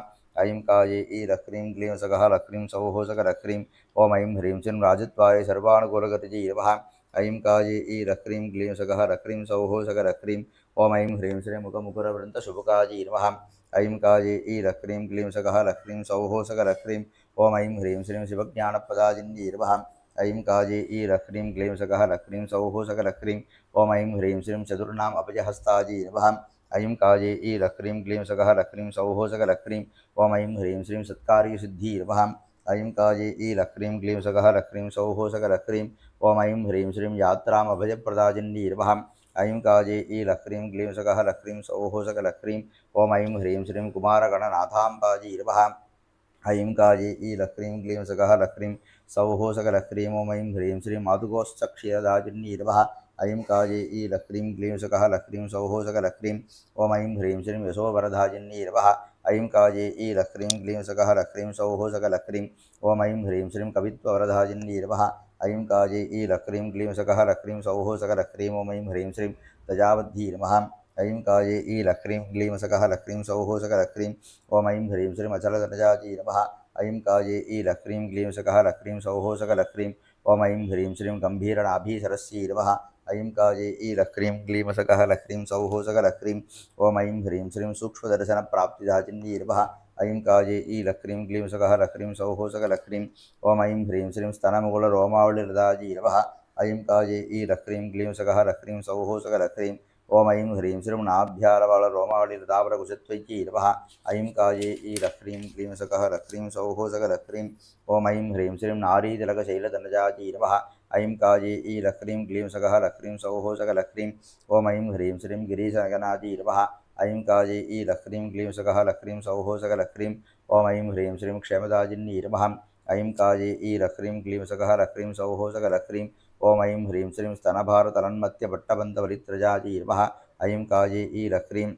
ऐं काजे ईलक्रीं क्लीं सकः लक्रीं सौः सकलक्रीं ॐ ऐं ह्रीं श्रीं राजत्वाय सर्वानुकूलगतिजी नमः ऐं काजे ईलक्रीं क्लीं सकः लक्रीं सौः सकलक्रीं ॐ ऐं ह्रीं श्रीं मुखमुकुरवृन्तशुभकाजी नमः ऐं काजे ईलक्रीं क्लीं सकः लक्रीं सौः सकलक्रीं ॐ ऐं ह्रीं श्रीं शिवज्ञानप्रदायिन्यै नमः ऐं काजे ईलक्रीं क्लीं सकः लक्रीं सौः सकलक्रीं ॐ ऐं ह्रीं श्रीं चतुर्णाम् अभयहस्ताजी नमः ऐं काजे ईलक्रीं क्लीं सकः लक्रीं सौः सकलक्रीं ॐ ऐं ह्रीं श्रीं सत्कार्यसिद्धी नमः ऐं काजे ईलक्रीं क्लीं सकः लक्रीं सौः सकलक्रीं ॐ ऐं ह्रीं श्रीं यात्रामभयप्रदायिन्यै नमः ऐं काजे ईलक्रीं क्लीं सकः लक्रीं सौः सकलक्रीं ॐ ऐं ह्रीं श्रीं कुमारगणनाथाम्बाजी नमः ऐं काजे ईलक्रीं क्लीं सकः लक्रीं सौः सकलक्रीं ॐ ऐं ह्रीं श्रीं मातुगोश्चक्षीरदाजिन्यै नमः ऐं काजे ईलक्रीं क्लीं सकः लक्रीं सौः सकलक्रीं ॐ ऐं ह्रीं श्रीं यशोवरदाजिन्यै नमः ऐं काजे ईलक्रीं क्लीं सकः लक्रीं सौः सकलक्रीं ॐ ऐं ह्रीं श्रीं कवित्ववरदाजिन्यै नमः ऐं काजे ईलक्रीं क्लीं सकः लक्रीं सौः सकलक्रीं ॐ ऐं ह्रीं श्रीं प्रजावद्धी नमः ऐं काजे ईलक्रीं क्लीं सकः लक्रीं सौः सकलक्रीं ॐ ऐं ह्रीं श्रीं अचलतनजाजी नमः ऐं काजे ईलक्रीं क्लीं सकः लक्रीं सौः सकलक्रीं ॐ ऐं ह्रीं श्रीं गम्भीरनाभीसरस्यै नमः ऐं काजे ईलक्रीं क्लीं सकः लक्रीं सौः सकलक्रीं ॐ ऐं ह्रीं श्रीं सूक्ष्मदर्शनप्राप्तिदाचिन्यै नमः ऐं काजे ईलक्रीं क्लीं सकः लक्रीं सौः सकलक्रीं ॐ ऐं ह्रीं श्रीं स्तनमुकुलरोमावलिरदाजी नमः ऐं काजे ईलक्रीं क्लीं सकः लक्रीं सौः सकलक्रीं ॐ ऐं ह्रीं श्रीं नाभ्यालवलरोमावलिरदावरकुशत्वैत्यै नमः ऐं काजे ईलक्रीं क्लीं सकः लक्रीं सौः सकलक्रीं ॐ ऐं ह्रीं श्रीं नारीतिलकशैलतनजाजी नमः ऐं काजे ईलक्रीं क्लीं सकः लक्रीं सौः सकलक्रीं ॐ ऐं ह्रीं श्रीं गिरीशगनाजी नमः ऐं काजे ईलक्रीं क्लीं सकः लक्रीं सौः सकलक्रीं ॐ ऐं ह्रीं श्रीं क्षेमदाजिन्यै नमः ऐं काजे ईलक्रीं क्लीं सकः लक्रीं सौः सकलक्रीं ॐ ऐं ह्रीं श्रीं स्तनभारतलन्मत्यपट्टबन्धवलित्रजाजी नमः ऐं काजे ईलक्रीं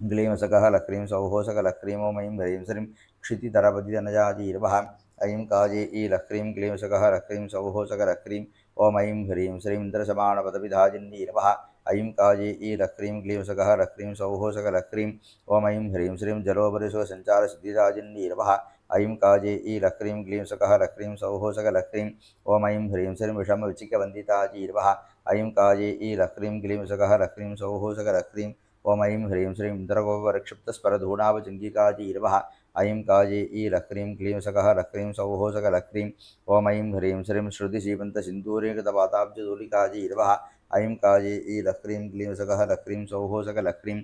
क्लीं सकः लक्रीं सौः सकलक्रीं ॐ ऐं ह्रीं श्रीं क्षितितरपतितनजाजी नमः ऐं काजे ईलक्रीं क्लीं सकः लक्रीं सौः सकलक्रीं ॐ ऐं ह्रीं श्रीं इन्द्रसमानपदविधाजिन्यै नमः ऐं काजे ईलक्रीं क्लीं सकः लक्रीं सौः सकलक्रीं ॐ ऐं ह्रीं श्रीं जलोपरिसुखसञ्चारसिद्धिदाजिन्यै नमः ऐं काजे ई लक्रीं क्लीं सकः लक्रीं सौः सकलक्रीं ॐ ऐं ह्रीं श्रीं विषमविचिकवन्दिताजीर्वः ऐं काजे ई लक्रीं क्लीं सकः लक्रीं सौः सकलक्रीं ॐ ऐं ह्रीं श्रीं इन्द्रगोपरिक्षिप्तस्परधूनावचिङ्गिकाजीर्वः ऐं काजे ई लक्रीं क्लीं सकः लक्रीं सौः सकलक्रीं ॐ ऐं ह्रीं श्रीं श्रुतिशीवन्तसिन्दूरीकृतपाताब्जधूलिकाजीर्वः ऐं काजे ई लक्रीं क्लीं सकः लक्रीं सौः सकलक्रीं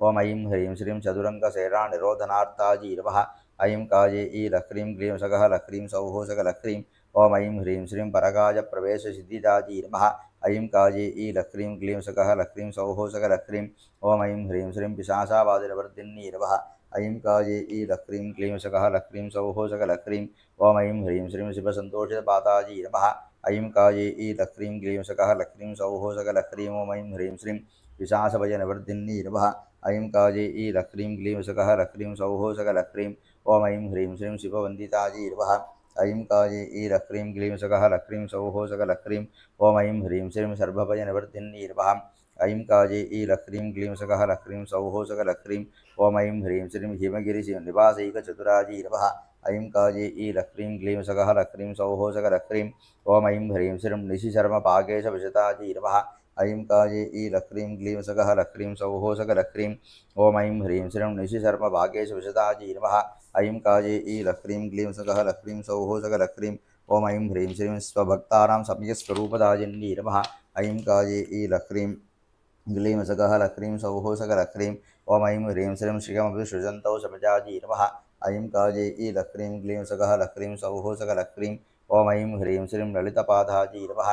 ॐ ऐं ह्रीं श्रीं चतुरङ्गसेनानिरोधनार्ताजीर्वः ऐं काजे ई लक्रीं क्लीं सकः लक्रीं सौः सकलक्रीं ॐ ऐं ह्रीं श्रीं परगायप्रवेशसिद्धिदाजीर्वः ऐं काजे ई लक्रीं क्लीं सकः लक्रीं सौः सकलक्रीं ॐ ऐं ह्रीं श्रीं पिशाचाबाधिनिवर्तिन्नीर्वः ऐं काजे ई लक्रीं क्लीं सकः लक्रीं सौः सकलक्रीं ॐ ऐं ह्रीं श्रीं शिवसन्तोषितपाताजीर्वः ऐं काजे ई लक्रीं क्लीं सकः लक्रीं सौः सकलक्रीं ॐ ऐं ह्रीं श्रीं पिशाचभयनिवर्तिन्नीर्वः ऐं काजे ई लक्रीं क्लीं सकः लक्रीं सौः सकलक्रीं ॐ ऐं ह्रीं श्रीं शिववन्दिताजीर्वः ऐं काजे ई लक्रीं क्लीं सकः लक्रीं सौः सकलक्रीं ॐ ऐं ह्रीं श्रीं सर्वभयनिवर्तिन्नीर्वः ऐं काजे ई लक्रीं क्लीं सकः लक्रीं सौः सकलक्रीं ॐ ऐं ह्रीं श्रीं हिमगिरिनिवासैकचतुराजीर्वः ऐं काजे ई लक्रीं क्लीं सकः लक्रीं सौः सकलक्रीं ॐ ऐं ह्रीं श्रीं निशिशर्मपाकेशविशताजीर्वः ऐं काजे ई लक्रीं क्लीं सकः लक्रीं सौः सकलक्रीं ॐ ऐं ह्रीं श्रीं निशिशर्मभागेशविशताजीर्वः ऐं काजे ई लक्रीं क्लीं सकः लक्रीं सौः सकलक्रीं ॐ ऐं ह्रीं श्रीं स्वभक्तानां सम्यक्स्वरूपदाजिन्नीर्वः ऐं काजे ई लक्रीं क्लीं सकः लक्रीं सौः सकलक्रीं ॐ ऐं ह्रीं श्रीं श्रियमपि सृजन्तौ समजाजीर्वः ऐं काजे ई लक्रीं क्लीं सकः लक्रीं सौः सकलक्रीं ॐ ऐं ह्रीं श्रीं ललितपादाजीर्वः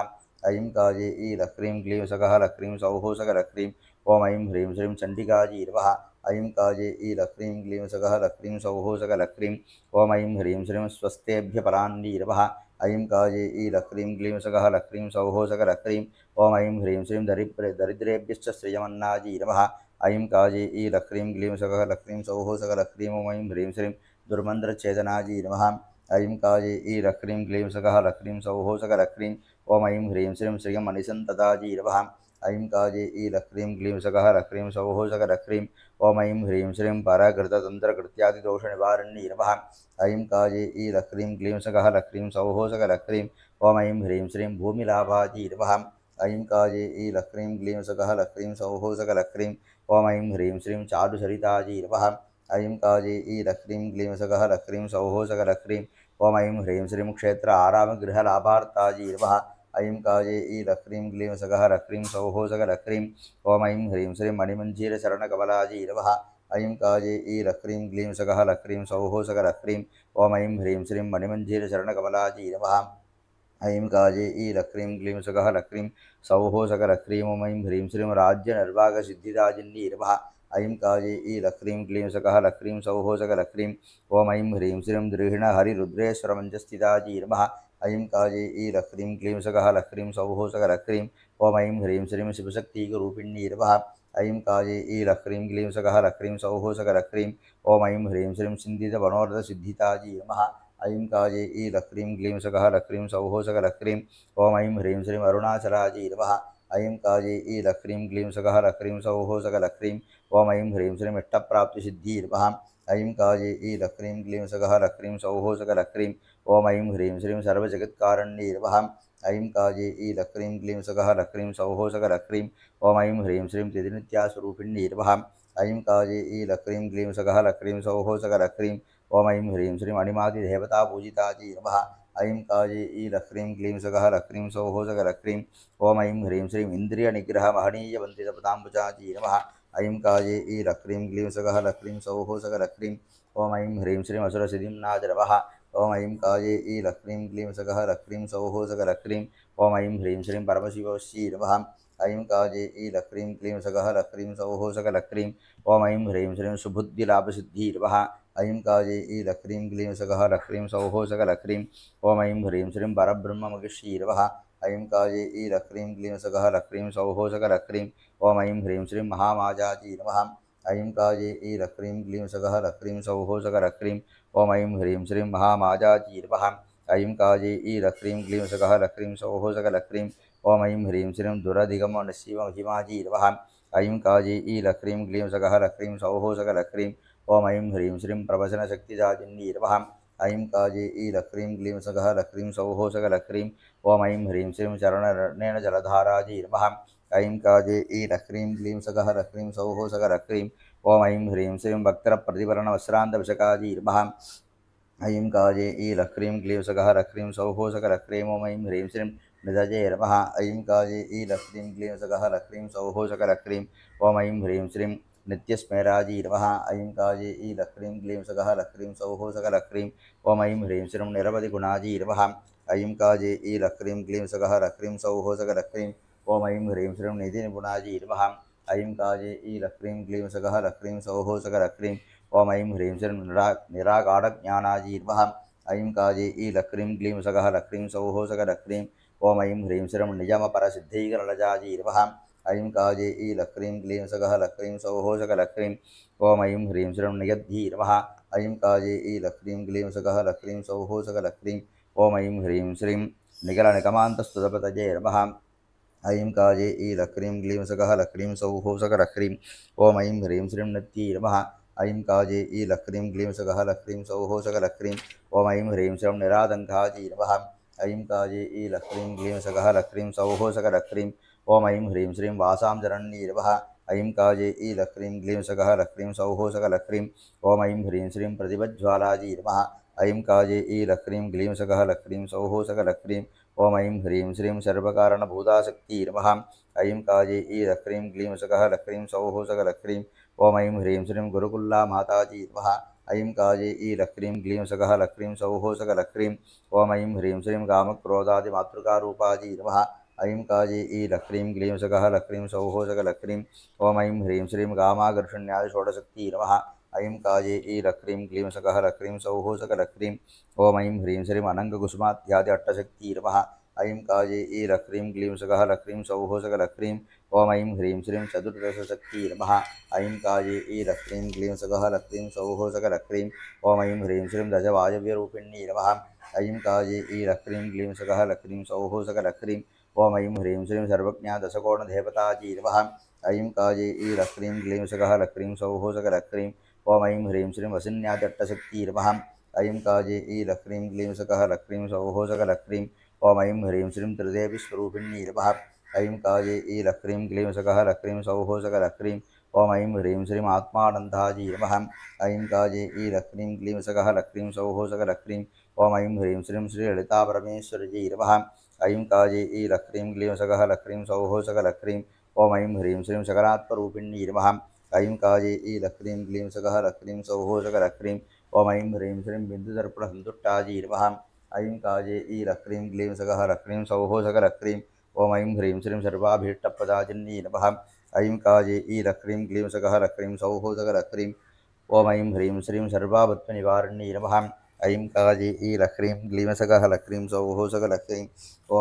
ऐं काजे ई लक्रीं क्लीं सकः लक्रीं सौः सकलक्रीं ॐ ऐं ह्रीं श्रीं चण्डिकाजीर्वः ऐं काजे ई लक्रीं क्लीं सकः लक्रीं सौः सकलक्रीं ॐ ऐं ह्रीं श्रीं स्वस्तेभ्यपरान्नीर्वः ऐं काजे ई लक्रीं क्लीं सकः लक्रीं सौः सकलक्रीं ॐ ऐं ह्रीं श्रीं दरिद्रेभ्यश्च श्रियमन्नाजीर्वः ऐं काजे ई लक्रीं क्लीं सकः लक्रीं सौः सकलक्रीं ॐ ऐं ह्रीं श्रीं दुर्मन्त्रच्छेदनाजीर्वः ऐं काजे ई लक्रीं क्लीं सकः लक्रीं सौः सकलक्रीं ॐ ऐं ह्रीं श्रीं श्रियमणिसन्तदाजीर्वः ऐं काजे ई लक्रीं क्लीं सकः लक्रीं सौः सकलक्रीं ॐ ऐं ह्रीं श्रीं परकृततन्त्रकृत्यादिदोषनिवारण्यीर्वः ऐं काजे ई लक्रीं क्लीं सकः लक्रीं सौः सकलक्रीं ॐ ऐं ह्रीं श्रीं भूमिलाभाजीर्वः ऐं काजे ई लक्रीं क्लीं सकः लक्रीं सौः सकलक्रीं ॐ ऐं ह्रीं श्रीं चारुसरिताजीर्वः ऐं काजे ई लक्रीं क्लीं सकः लक्रीं सौः सकलक्रीं ॐ ऐं ह्रीं श्रीं क्षेत्र आरामगृहलाभार्ताजीर्वः ऐं काजे ई लक्रीं क्लीं सकः लक्रीं सौः सकलक्रीं ॐ ऐं ह्रीं श्रीं मणिमञ्जीरचरणकमलाजीर्वः ऐं काजे ई लक्रीं क्लीं सकः लक्रीं सौः सकलक्रीं ॐ ऐं ह्रीं श्रीं मणिमञ्जीरचरणकमलाजीर्वः ऐं काजे ई लक्रीं क्लीं सकः लक्रीं सौः सकलक्रीं ॐ ऐं ह्रीं श्रीं राज्यनिर्वागसिद्धिदाजिन्नीर्वः ऐं काजे ई लक्रीं क्लीं सकः लक्रीं सौः सकलक्रीं ॐ ऐं ह्रीं श्रीं दृढहरिरुद्रेश्वरमञ्जस्थिताजीर्वः ऐं काजे ई लक्रीं क्लीं सकः लक्रीं सौः सकलक्रीं ॐ ऐं ह्रीं श्रीं शिवशक्तिकरूपिण्यीर्वः ऐं काजे ई लक्रीं क्लीं सकः लक्रीं सौः सकलक्रीं ॐ ऐं ह्रीं श्रीं सिन्धितमनोरथसिद्धिताजीर्वः ऐं काजे ई लक्रीं क्लीं सकः लक्रीं सौः सकलक्रीं ॐ ऐं ह्रीं श्रीं अरुणाचलाजीर्वः ऐं काजे ई लक्रीं क्लीं सकः लक्रीं सौः सकलक्रीं ॐ ऐं ह्रीं श्रीं इष्टप्राप्तिसिद्धिर्वः ऐं काजे ई लक्रीं क्लीं सकः लक्रीं सौः सकलक्रीं ॐ ऐं ह्रीं श्रीं सर्वजगत्कारणीर्वः ऐं काजे ई लक्रीं क्लीं सकः लक्रीं सौः सकलक्रीं ॐ ऐं ह्रीं श्रीं त्रिनित्यास्वरूपिण्यीर्वः ऐं काजे ई लक्रीं क्लीं सकः लक्रीं सौः सकलक्रीं ॐ ऐं ह्रीं श्रीं अणिमादिदेवतापूजिताजीर्वः ऐं काजे ई लक्रीं क्लीं सकः लक्रीं सौः सकलक्रीं ॐ ऐं ह्रीं श्रीं इन्द्रियनिग्रहमहनीयवन्दितपदाम्बुजाजीर्वः ऐं काजे ई लक्रीं क्लीं सकः लक्रीं सौः सकलक्रीं ॐ ऐं ह्रीं श्रीं असुरसिद्धिम्नादरवः ॐ ऐं काजे ई लक्रीं क्लीं सकः लक्रीं सौः सकलक्रीं ॐ ऐं ह्रीं श्रीं परमशिवशीर्वः ऐं काजे ई लक्रीं क्लीं सकः लक्रीं सौः सकलक्रीं ॐ ऐं ह्रीं श्रीं सुबुद्धिलाभसिद्धिर्वः ऐं काजे ई लक्रीं क्लीं सकः लक्रीं सौः सकलक्रीं ॐ ऐं ह्रीं श्रीं परब्रह्ममगिषीर्वः ऐं काजे ई लक्रीं क्लीं सकः लक्रीं सौः सकलक्रीं ॐ ऐं ह्रीं श्रीं महामाजाजीर्वः ऐं काजे ई लक्रीं क्लीं सकः लक्रीं सौः सकलक्रीं ॐ ऐं ह्रीं श्रीं महामाजाजीर्वः ऐं काजे ई लक्रीं क्लीं सकः लक्रीं सौः सकलक्रीं ॐ ऐं ह्रीं श्रीं दुरधिगमनशिवहिमाजीर्वः ऐं काजे ई लक्रीं क्लीं सकः लक्रीं सौः सकलक्रीं ॐ ऐं ह्रीं श्रीं प्रवचनशक्तिदाजिन्नीर्वः ऐं काजे ईलक्रीं क्लीं सगः लक्रीं सौः सकलक्रीं ॐ ऐं ह्रीं श्रीं चरणरत्नेन जलधाराजी नमः ऐं काजे ईलक्रीं क्लीं सगः लक्रीं सौः सकलक्रीं ॐ ऐं ह्रीं श्रीं वक्त्रप्रतिभरणवस्त्रान्तविषकाजी नमः ऐं काजे ईलक्रीं क्लीं सगः लक्रीं सौः सकलक्रीं ॐ ऐं ह्रीं श्रीं निधजे नमः ऐं काजे ईलक्रीं क्लीं सगः लक्रीं सौः सकलक्रीं ॐ ऐं ह्रीं श्रीं नित्यस्मेराजी नमः ऐं काजे ईलक्रीं क्लीं सगः लक्रीं सौः सकलक्रीं ॐ ऐं ह्रीं श्रीं निरवधिगुणाजी नमः ऐं काजे ईलक्रीं क्लीं सगः लक्रीं सौः सकलक्रीं ॐ ऐं ह्रीं श्रीं निधिनिपुणाजी नमः ऐं काजे ईलक्रीं क्लीं सगः लक्रीं सौः सकलक्रीं ॐ ऐं ह्रीं श्रीं निरागाढज्ञानाजी नमः ऐं काजे ईलक्रीं क्लीं सगः लक्रीं सौः सकलक्रीं ॐ ऐं ह्रीं श्रीं निजमपरसिद्धैकरलजाजी नमः ऐं काजे ईलक्रीं क्लीं सगः लक्रीं सौः सकलक्रीं ॐ ऐं ह्रीं श्रीं नियद्धी नमः ऐं काजे ईलक्रीं क्लीं सगः लक्रीं सौः सकलक्रीं ॐ ऐं ह्रीं श्रीं निगलनिकमान्तस्तुतपतये नमः ऐं काजे ईलक्रीं क्लीं सगः लक्रीं सौः सकलक्रीं ॐ ऐं ह्रीं श्रीं नित्यै नमः ऐं काजे ईलक्रीं क्लीं सगः लक्रीं सौः सकलक्रीं ॐ ऐं ह्रीं श्रीं निरादङ्काजी नमः ऐं काजे ईलक्रीं क्लीं सगः लक्रीं सौः सकलक्रीं ॐ ऐं ह्रीं श्रीं वासां जनन्यै नमः ऐं काजे ईलक्रीं क्लीं सगः लक्रीं सौः सकलक्रीं ॐ ऐं ह्रीं श्रीं प्रतिभज्ज्वालाजी नमः ऐं काजे ईलक्रीं क्लीं सगः लक्रीं सौः सकलक्रीं ॐ ऐं ह्रीं श्रीं सर्वकारणभूताशक्ति नमः ऐं काजे ईलक्रीं क्लीं सगः लक्रीं सौः सकलक्रीं ॐ ऐं ह्रीं श्रीं गुरुकुल्ला माताजी नमः ऐं काजे ईलक्रीं क्लीं सगः लक्रीं सौः सकलक्रीं ॐ ऐं ह्रीं श्रीं कामक्रोधादिमातृकारूपाजी नमः ऐं काजे ईलक्रीं क्लीं सगः लक्रीं सौः सकलक्रीं ॐ ऐं ह्रीं श्रीं कामाकर्षण्यादिषोडशक्ति नमः ऐं काजे ईलक्रीं क्लीं सगः लक्रीं सौः सकलक्रीं ॐ ऐं ह्रीं श्रीं अनङ्गकुसुमाध्यादि अट्टशक्ति नमः ऐं काजे ईलक्रीं क्लीं सगः लक्रीं सौः सकलक्रीं ॐ ऐं ह्रीं श्रीं चतुर्दशशक्ति नमः ऐं काजे ईलक्रीं क्लीं सगः लक्रीं सौः सकलक्रीं ॐ ऐं ह्रीं श्रीं दशवायव्यरूपिण्यै नमः ऐं काजे ईलक्रीं क्लीं सगः लक्रीं सौः सकलक्रीं ॐ ऐं ह्रीं श्रीं सर्वज्ञादशकोणदेवताजी नमः ऐं काजे ईलक्रीं क्लीं सगः लक्रीं सौः सकलक्रीं ॐ ऐं ह्रीं श्रीं वसिन्यादट्टशक्ति नमः ऐं काजे ईलक्रीं क्लीं सगः लक्रीं सौः सकलक्रीं ॐ ऐं ह्रीं श्रीं त्रिदेवीस्वरूपिण्यै नमः ऐं काजे ईलक्रीं क्लीं सगः लक्रीं सौः सकलक्रीं ॐ ऐं ह्रीं श्रीं आत्मानन्दाजी नमः ऐं काजे ईलक्रीं क्लीं सगः लक्रीं सौः सकलक्रीं ॐ ऐं ह्रीं श्रीं श्रीललितापरमेश्वरजी नमः ऐं काजे ईलक्रीं क्लीं सगः लक्रीं सौः सकलक्रीं ॐ ऐं ह्रीं श्रीं सकलात्मरूपिण्यै नमः ऐं काजे ईलक्रीं क्लीं सगः लक्रीं सौः सकलक्रीं ॐ ऐं ह्रीं श्रीं बिन्दुदर्पणसन्तुष्टाजी नमः ऐं काजे ईलक्रीं क्लीं सगः लक्रीं सौः सकलक्रीं ॐ ऐं ह्रीं श्रीं सर्वाभीष्टप्रदाजिन्यै नमः ऐं काजे ईलक्रीं क्लीं सगः लक्रीं सौः सकलक्रीं ॐ ऐं ह्रीं श्रीं सर्वापत्मनिवारिण्यै नमः ऐं काजे ईलक्रीं क्लीं सगः लक्रीं सौः सकलक्रीं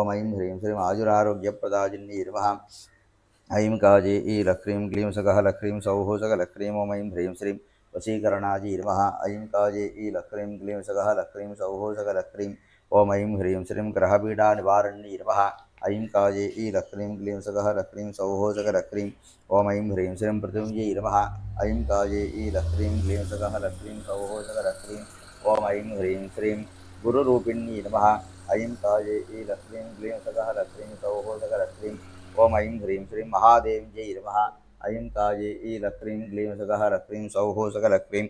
ॐ ऐं ह्रीं श्रीं आयुरारोग्यप्रदाजिन्यै नमः ऐं काजे ईलक्रीं क्लीं सगः लक्रीं सौः सकलक्रीं ॐ ऐं ह्रीं श्रीं वशीकरणाजी नमः ऐं काजे ईलक्रीं क्लीं सगः लक्रीं सौः सकलक्रीं ॐ ऐं ह्रीं श्रीं ग्रहपीडानिवारिण्यै नमः ऐं काजे ईलक्रीं क्लीं सगः लक्रीं सौः सकलक्रीं ॐ ऐं ह्रीं श्रीं पृथिव्यै नमः ऐं काजे ईलक्रीं क्लीं सगः लक्रीं सौः सकलक्रीं ॐ ऐं ह्रीं श्रीं गुरुरूपिण्यै नमः ऐं काजे ईलक्रीं क्लीं सगः लक्रीं सौः सकलक्रीं ॐ ऐं ह्रीं श्रीं महादेव्यै नमः ऐं काजे ईलक्रीं क्लीं सगः लक्रीं सौः सकलक्रीं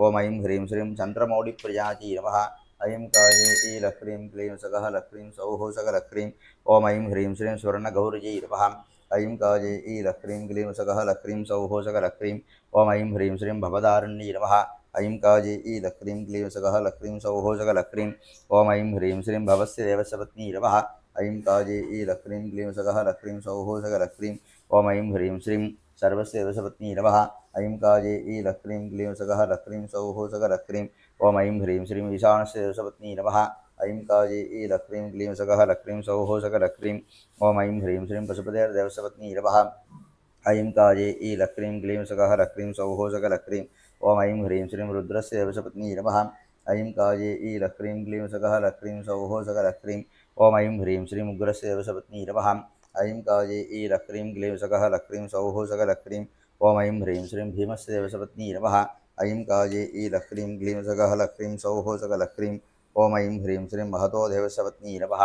ॐ ऐं ह्रीं श्रीं चन्द्रमौळिप्रियाजी नमः ऐं काजे ईलक्रीं क्लीं सगः लक्रीं सौः सकलक्रीं ॐ ऐं ह्रीं श्रीं स्वर्णगौर्यै नमः ऐं काजे ईलक्रीं क्लीं सगः लक्रीं सौः सकलक्रीं ॐ ऐं ह्रीं श्रीं भवदारिण्यै नमः ऐं काजे ईलक्रीं क्लीं सगः लक्रीं सौः सकलक्रीं ॐ ऐं ह्रीं श्रीं भवस्य देवस्य पत्नी नमः ऐं काजे ईलक्रीं क्लीं सगः लक्रीं सौः सकलक्रीं ॐ ऐं ह्रीं श्रीं सर्वस्य देवस्य पत्नी नमः ऐं काजे ईलक्रीं क्लीं सगः लक्रीं सौः सकलक्रीं ॐ ऐं ह्रीं श्रीं ईशानस्य देवस्य पत्नी नमः ऐं काजे ईलक्रीं क्लीं सगः लक्रीं सौः सकलक्रीं ॐ ऐं ह्रीं श्रीं पशुपतेर्देवस्य पत्नी नमः ऐं काजे ईलक्रीं क्लीं सगः लक्रीं सौः सकलक्रीं ॐ ऐं ह्रीं श्रीं रुद्रस्य देवस्य पत्नी नमः ऐं काजे ईलक्रीं क्लीं सगः लक्रीं सौः सकलक्रीं ॐ ऐं ह्रीं श्रीं उग्रस्य देवस्य पत्नी नमः ऐं काजे ईलक्रीं क्लीं सगः लक्रीं सौः सकलक्रीं ॐ ऐं ह्रीं श्रीं भीमस्य देवस्य पत्नी नमः ऐं काये ईलह्रीं क्लीं सकलह्रीं सौः सकलह्रीं ॐ ऐं ह्रीं श्रीं महतो देवस्य पत्नी नमः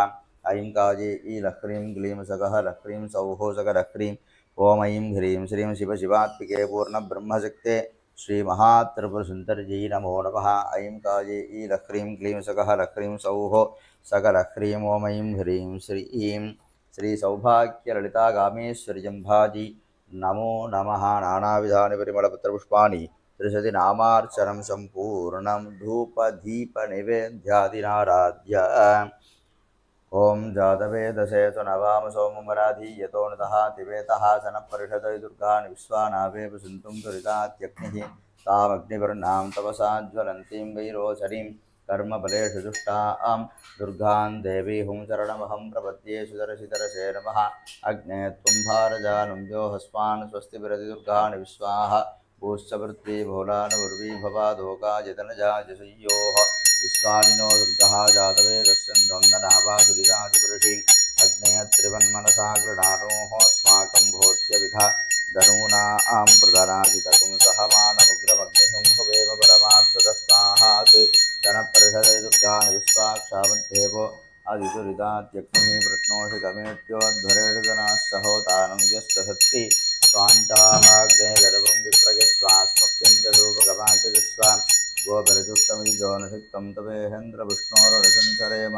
ऐं काये ईलह्रीं क्लीं सकलह्रीं सौः सकलह्रीं ॐ ऐं ह्रीं श्रीं शिवशिवात्मिके पूर्णब्रह्मशक्ते श्रीमहात्रिपुरसुन्दर्यै नमो नमः ऐं काये ईलह्रीं क्लीं सकलह्रीं सौः सकलह्रीं ॐ ऐं ह्रीं श्रीं श्रीसौभाग्यललितागामेश्वर्यम्भाजी नमो नमः नानाविधानि परिमलपत्रपुष्पाणि त्रिशति नामार्चनं सम्पूर्णं धूपदीपनिवेद्यादिनाराध्य ओं जातवेदसे नवाम सोममराधीयतो नतः तिवेतः सनपरिषद दुर्गान् विश्वानावेव सिन्तुं दुरितात्यग्निः तामग्निवर्णां तपसा ज्वलन्तीं वैरोचरीं कर्मफलेषु दुष्टां दुर्गां देवीं शरणमहं प्रपद्ये सुदर्शितरसे नमः अग्ने त्वं भारजानं व्योहस्वान् स्वस्ति विरति दुर्गान् विश्वाः भूश्चवृत्ति भोलानुर्वी भवादोकाजितनजाजसंयोः विश्वानिनो दुर्गः जातवेदस्य द्वन्द्वनाभादुरिदादिपुरुषि अग्नेयत्रिवन्मनसा गृणानोः अस्माकं भोत्यविधा धनूनां प्रधनादितकुं सहमानमुग्रमग्निहुं हुवेम परमात्सदस्वाहात् जनपरिषदे दुर्गान् विश्वाक्षामध्येवो अधिदुरिदात्यग्निः प्रत्नोषिकमेत्योध्वरेषु जनाश्चहोतानं यश्चसत्ति स्वाञ्चाहाग्ने गर्भं विप्रगस्वास्मप्यञ्चरूपगवाचस्वान् गोबरजुष्टमिजोनसिक्तं तवेहेन्द्रविष्णोरुणसञ्चरेम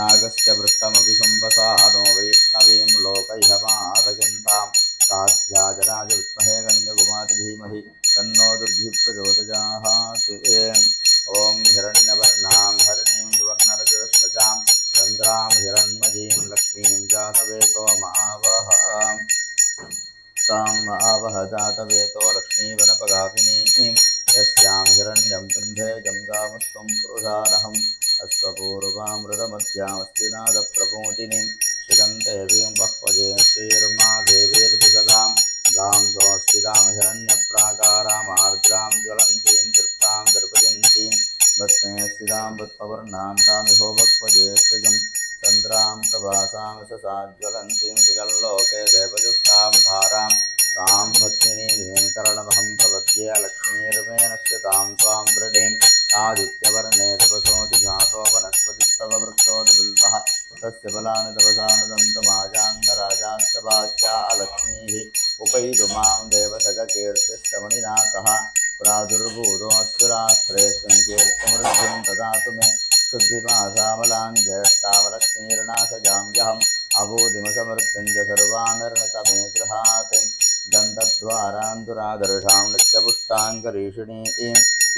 नागस्य पृष्ठमपि सम्पसानो वैष्णवीं लोकैहमादगन्तां साध्याजराज विद्महे गण्यकुमाति धीमहि तन्नो दुर्भिः प्रचोदयात् ॐ हिरण्यवर्णां हरिणीं सुवर्णरजतस्वचां चन्द्रां हिरण्मयीं लक्ष्मीं जातवेतो मावः तां आवह जातवेतो लक्ष्मीवनपगामिनीं यस्यां हिरण्यं कुन्धे जङ्गामस्त्वं पुरुषानहम् अश्वपूर्वामृतमध्यामस्ति नादप्रपूतिनीं शिखन्देवीं बह्वजे श्रीर्मादेवीर्दिशदां गां सोऽस्तिदां हिरण्यप्राकारामार्द्रां ज्वलन्तीं तृप्तां दर्पयन्तीं भस्मे स्थितां पद्मवर्णां तामिहो भक्वजे श्रियं चन्द्रां प्रभासां ससाज्वलन्तीं श्रिगल्लोके देवजुष्टां धारां तां भक्तिनीं करणमहं प्रपद्ये लक्ष्मीर्मेणस्य तां त्वां वृणीम् आदित्यवर्णे तपसोऽति घातो वनस्पतिस्तव वृक्षोऽति बिल्वः तस्य फलानि तपसानुदन्तमाजान्तराजाश्च वाच्या लक्ष्मीः उपैतु मां देवसखकीर्तिस्तमणिना सह प्रादुर्भूतोऽस्तु रात्रेऽस्मिन् कीर्तिमृद्धिं ददातु मे शुद्धिमासामलां ज्येष्ठावलक्ष्मीर्नाशजाम्यहम् अबोधिमसमृद्धं च सर्वानर्णतमे गृहात् दन्तद्वारान्तुरादर्शां नित्यपुष्टाङ्गरीषिणीं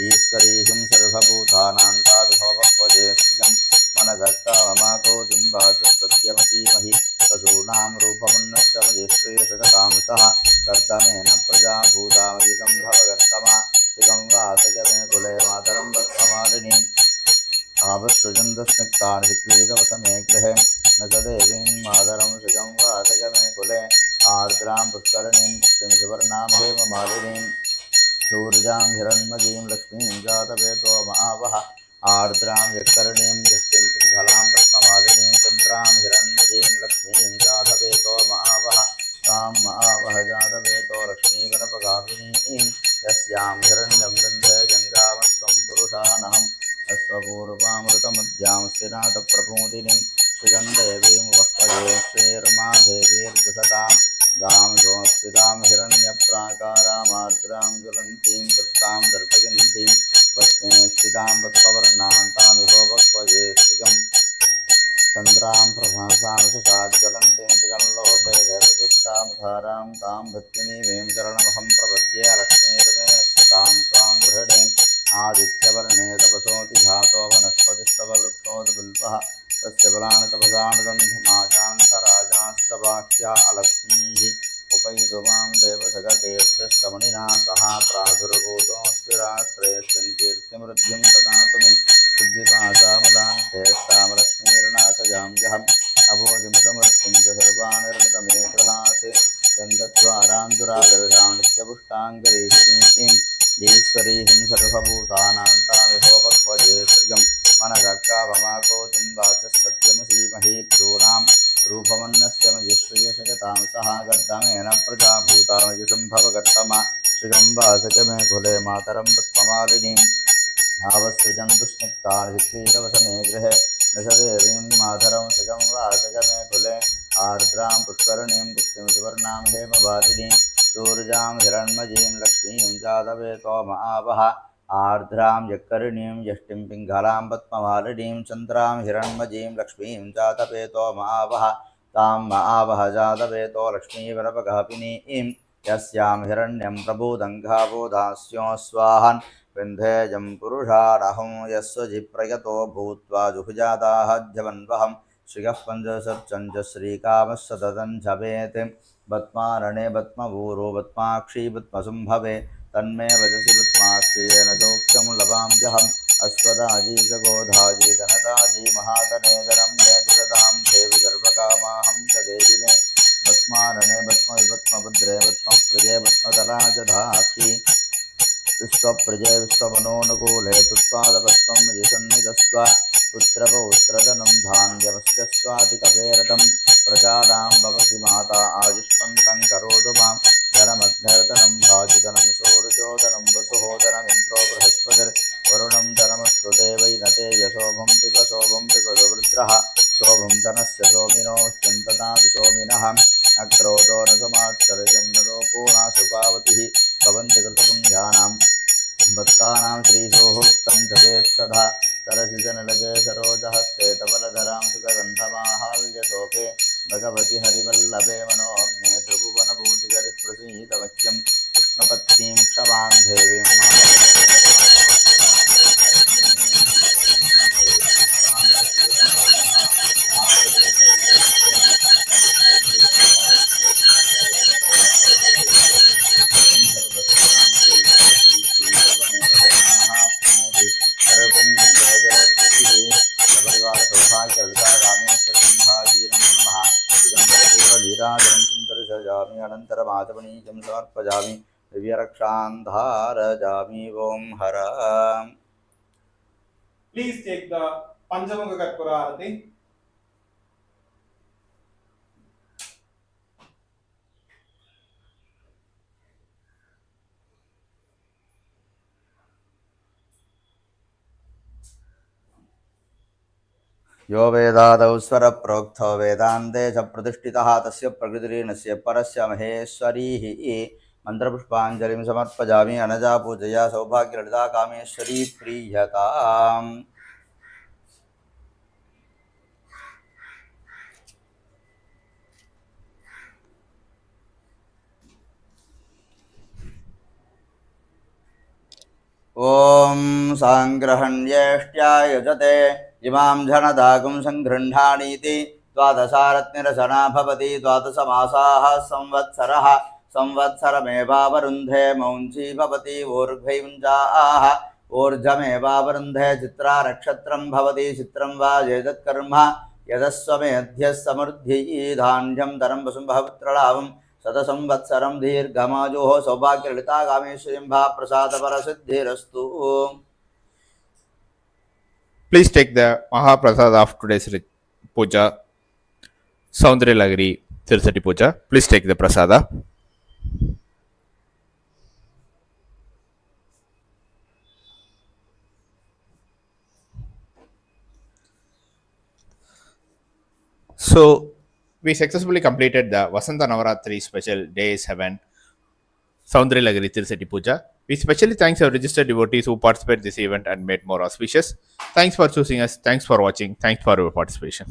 ईश्वरीं सर्वभूतानां ताविभवपक्वजे श्रियं मनसक्ताममातोतिं वाचसत्यमसीमहि पशूनां रूपमुन्नश्च मजिश्रेयसगतां सह कर्तमेन प्रजा भूतामयि सम्भवकर्तमा श्रियं वासयमे कुले मातरं वत्समालिनीं आवत्सृजन्तस्निग्धानि विक्रीतवसमे गृहे न च देवीं मातरं श्रियं वासयमे कुले आर्द्रां पुष्करणीं पुष्टिं सुवर्णां हेममालिनीं सूर्यां हिरण्मयीं लक्ष्मीं जातवेतो महावः आर्द्रां यत्कर्णीं यष्टिं पिङ्गलां पद्ममालिनीं चन्द्रां हिरण्मयीं लक्ष्मीं जातवेतो महावः तां महावः जातवेतो लक्ष्मीवनपगामिनीं यस्यां हिरण्यं गन्धे जङ्गामस्त्वं पुरुषानहम् अश्वपूर्वामृतमध्यां स्थिनाथप्रपूतिनीं श्रीगन्धेवीं वक्वये श्रीर्मादेवीर्दुषतां गां सोऽस्तिदां हिरण्यप्राकारामार्द्रां ज्वलन्तीं तृप्तां दर्पयन्तीं भस्मे स्थितां वत्पवर्णां तामिहो वक्वये श्रियं चन्द्रां प्रभासां सुषाज्वलन्तीं श्रिगल्लोके देवजुष्टां धारां तां भक्तिनीं चरणमहं प्रपद्ये लक्ष्मीर्मेणस्य तां त्वां वृणीम् आदित्यवर्णे तपसोऽति घातो वनस्पतिस्तव वृक्षोऽति बिल्वः तस्य फलानि तपसानुदन्धमाजान्तराजाश्च वाक्या अलक्ष्मीः उपैतु मां देवसखकीर्तिस्तमणिना सह प्रादुर्भूतोऽस्ति रात्रेऽस्मिन् कीर्तिमृद्धिं ददातु मे शुद्धिपाशामलां ज्येष्ठामलक्ष्मीर्नाशजाम्यहम् अबोधिमसमृद्धिं च सर्वानिर्मितमे गृहात् गन्धद्वारान्तुरादर्शां नित्यपुष्टाङ्गरीषिणीं ईश्वरीं सर्वभूतानां तामिहो वक्वजे श्रियं मनसक्तावमाकोतिं वाचस्सत्यमसीमहि भ्रूणां रूपमन्नस्य मजिश्रियशकतां सह गर्दमेन प्रजा भूतामजिसम्भवकर्तमा श्रियम्बासक मे कुले मातरं पद्ममालिनीं आवसृजन्तु स्निग्धार्हिक्रीडवसमे गृहे दशदेवीं मातरं सुखं वासक मे कुले आर्द्रां पुष्करणीं पुष्टिं सुवर्णां हेमवारिणीं सूर्यां हिरण्मयीं लक्ष्मीं जातवेतोमावह आर्द्रां यक्करिणीं यष्टिं पिङ्गलां पद्ममालिनीं चन्द्रां हिरण्मयीं लक्ष्मीं जातवेतोमावह तां महावह जातवेतो लक्ष्मीवरपगापिनीं यस्यां हिरण्यं प्रभूदङ्घाबोधास्यो स्वाहन् विन्धेयं पुरुषारहं यस्वजिप्रयतो भूत्वा जुहुजादाहध्यवन्वहं श्रियः पञ्चसर्चञ्च श्रीकामः सततं जपेत् बत्मारणे बत्मभूरो बत्माक्षी बत्मसुम्भवे तन्मे वचसि बत्माक्षीयेन सौख्यं लभाम्यहम् अश्वदाजी च गोधाजी धनदाजी महातनेदरं मे दुरदां देवि सर्वकामाहं च देहि मे बत्मारणे बत्मविबत्मभद्रे बत्मप्रिये बत्मतराजधाक्षी विश्वप्रजे विश्वमनोनुकूले तुत्पादपद्मं यशन्निधस्त्वा पुत्रपौत्रधनं धान्यमस्य स्वातिकपेरतं प्रजानां भवसि माता आयुष्मन्तं करोतु मां धनमग्नर्धनं भाजिधनं सौर्योधनं वसुहोदनमिन्द्रो बृहस्पतिर्वरुणं धनमस्तुते वै न ते यशोभं पिबशोभं पिबदवृत्रः शोभं धनस्य सोमिनो चिन्ततादि सोमिनः अक्रोधो न समात्सर्जं न लोपो नाशुपावतिः भवन्ति कृतपुण्यानां भक्तानां श्रीसोहोक्तं जपेत् सदा सरसिजनलगे सरोजहस्ते तबलधरां सुखगन्धमाहाल्यशोके भगवति हरिवल्लभे मनोऽग्ने त्रिभुवनभूतिगरिप्रसीदवक्यं कृष्णपत्नीं क्षमां देवीं अनन्तरमाचमनीयं समर्पयामि दिव्यरक्षां धारयामि ओं हर. Please take the Panchamuga Karpura Arati. यो वेदादौ स्वरप्रोक्तो वेदान्ते च प्रतिष्ठितः तस्य प्रकृतिरीनस्य परस्य महेश्वरीः मन्त्रपुष्पाञ्जलिं समर्पयामि अनजा पूजया सौभाग्यललिता कामेश्वरी प्रीयताम्. ॐ साङ्ग्रहण्येष्ट्या युजते इमां जनदागुं सङ्गृह्णानीति द्वादशारत्निरसना भवति द्वादशमासाः संवत्सरः संवत्सरमेवावरुन्धे मौञ्ची भवति ऊर्ध्वैञ्जाः ऊर्ध्वमेवावरुन्धे चित्रा नक्षत्रं भवति चित्रं वा यदत्कर्म यदस्वमेध्यः समृद्धिः धान्यं धनं वसुम्भपुत्रलाभं शतसंवत्सरं दीर्घमायुः सौभाग्यललिता कामेश्वरीं प्रसादपरसिद्धिरस्तु. Please take the Mahaprasad of today's puja, Soundarya Tirusati Puja. Please take the prasada. So, we successfully completed the Vasanta Navaratri special day 7 Soundarya Tirusati Puja. We specially thanks our registered devotees who participated in this event and made more auspicious. Thanks for choosing us. Thanks for watching. Thanks for your participation.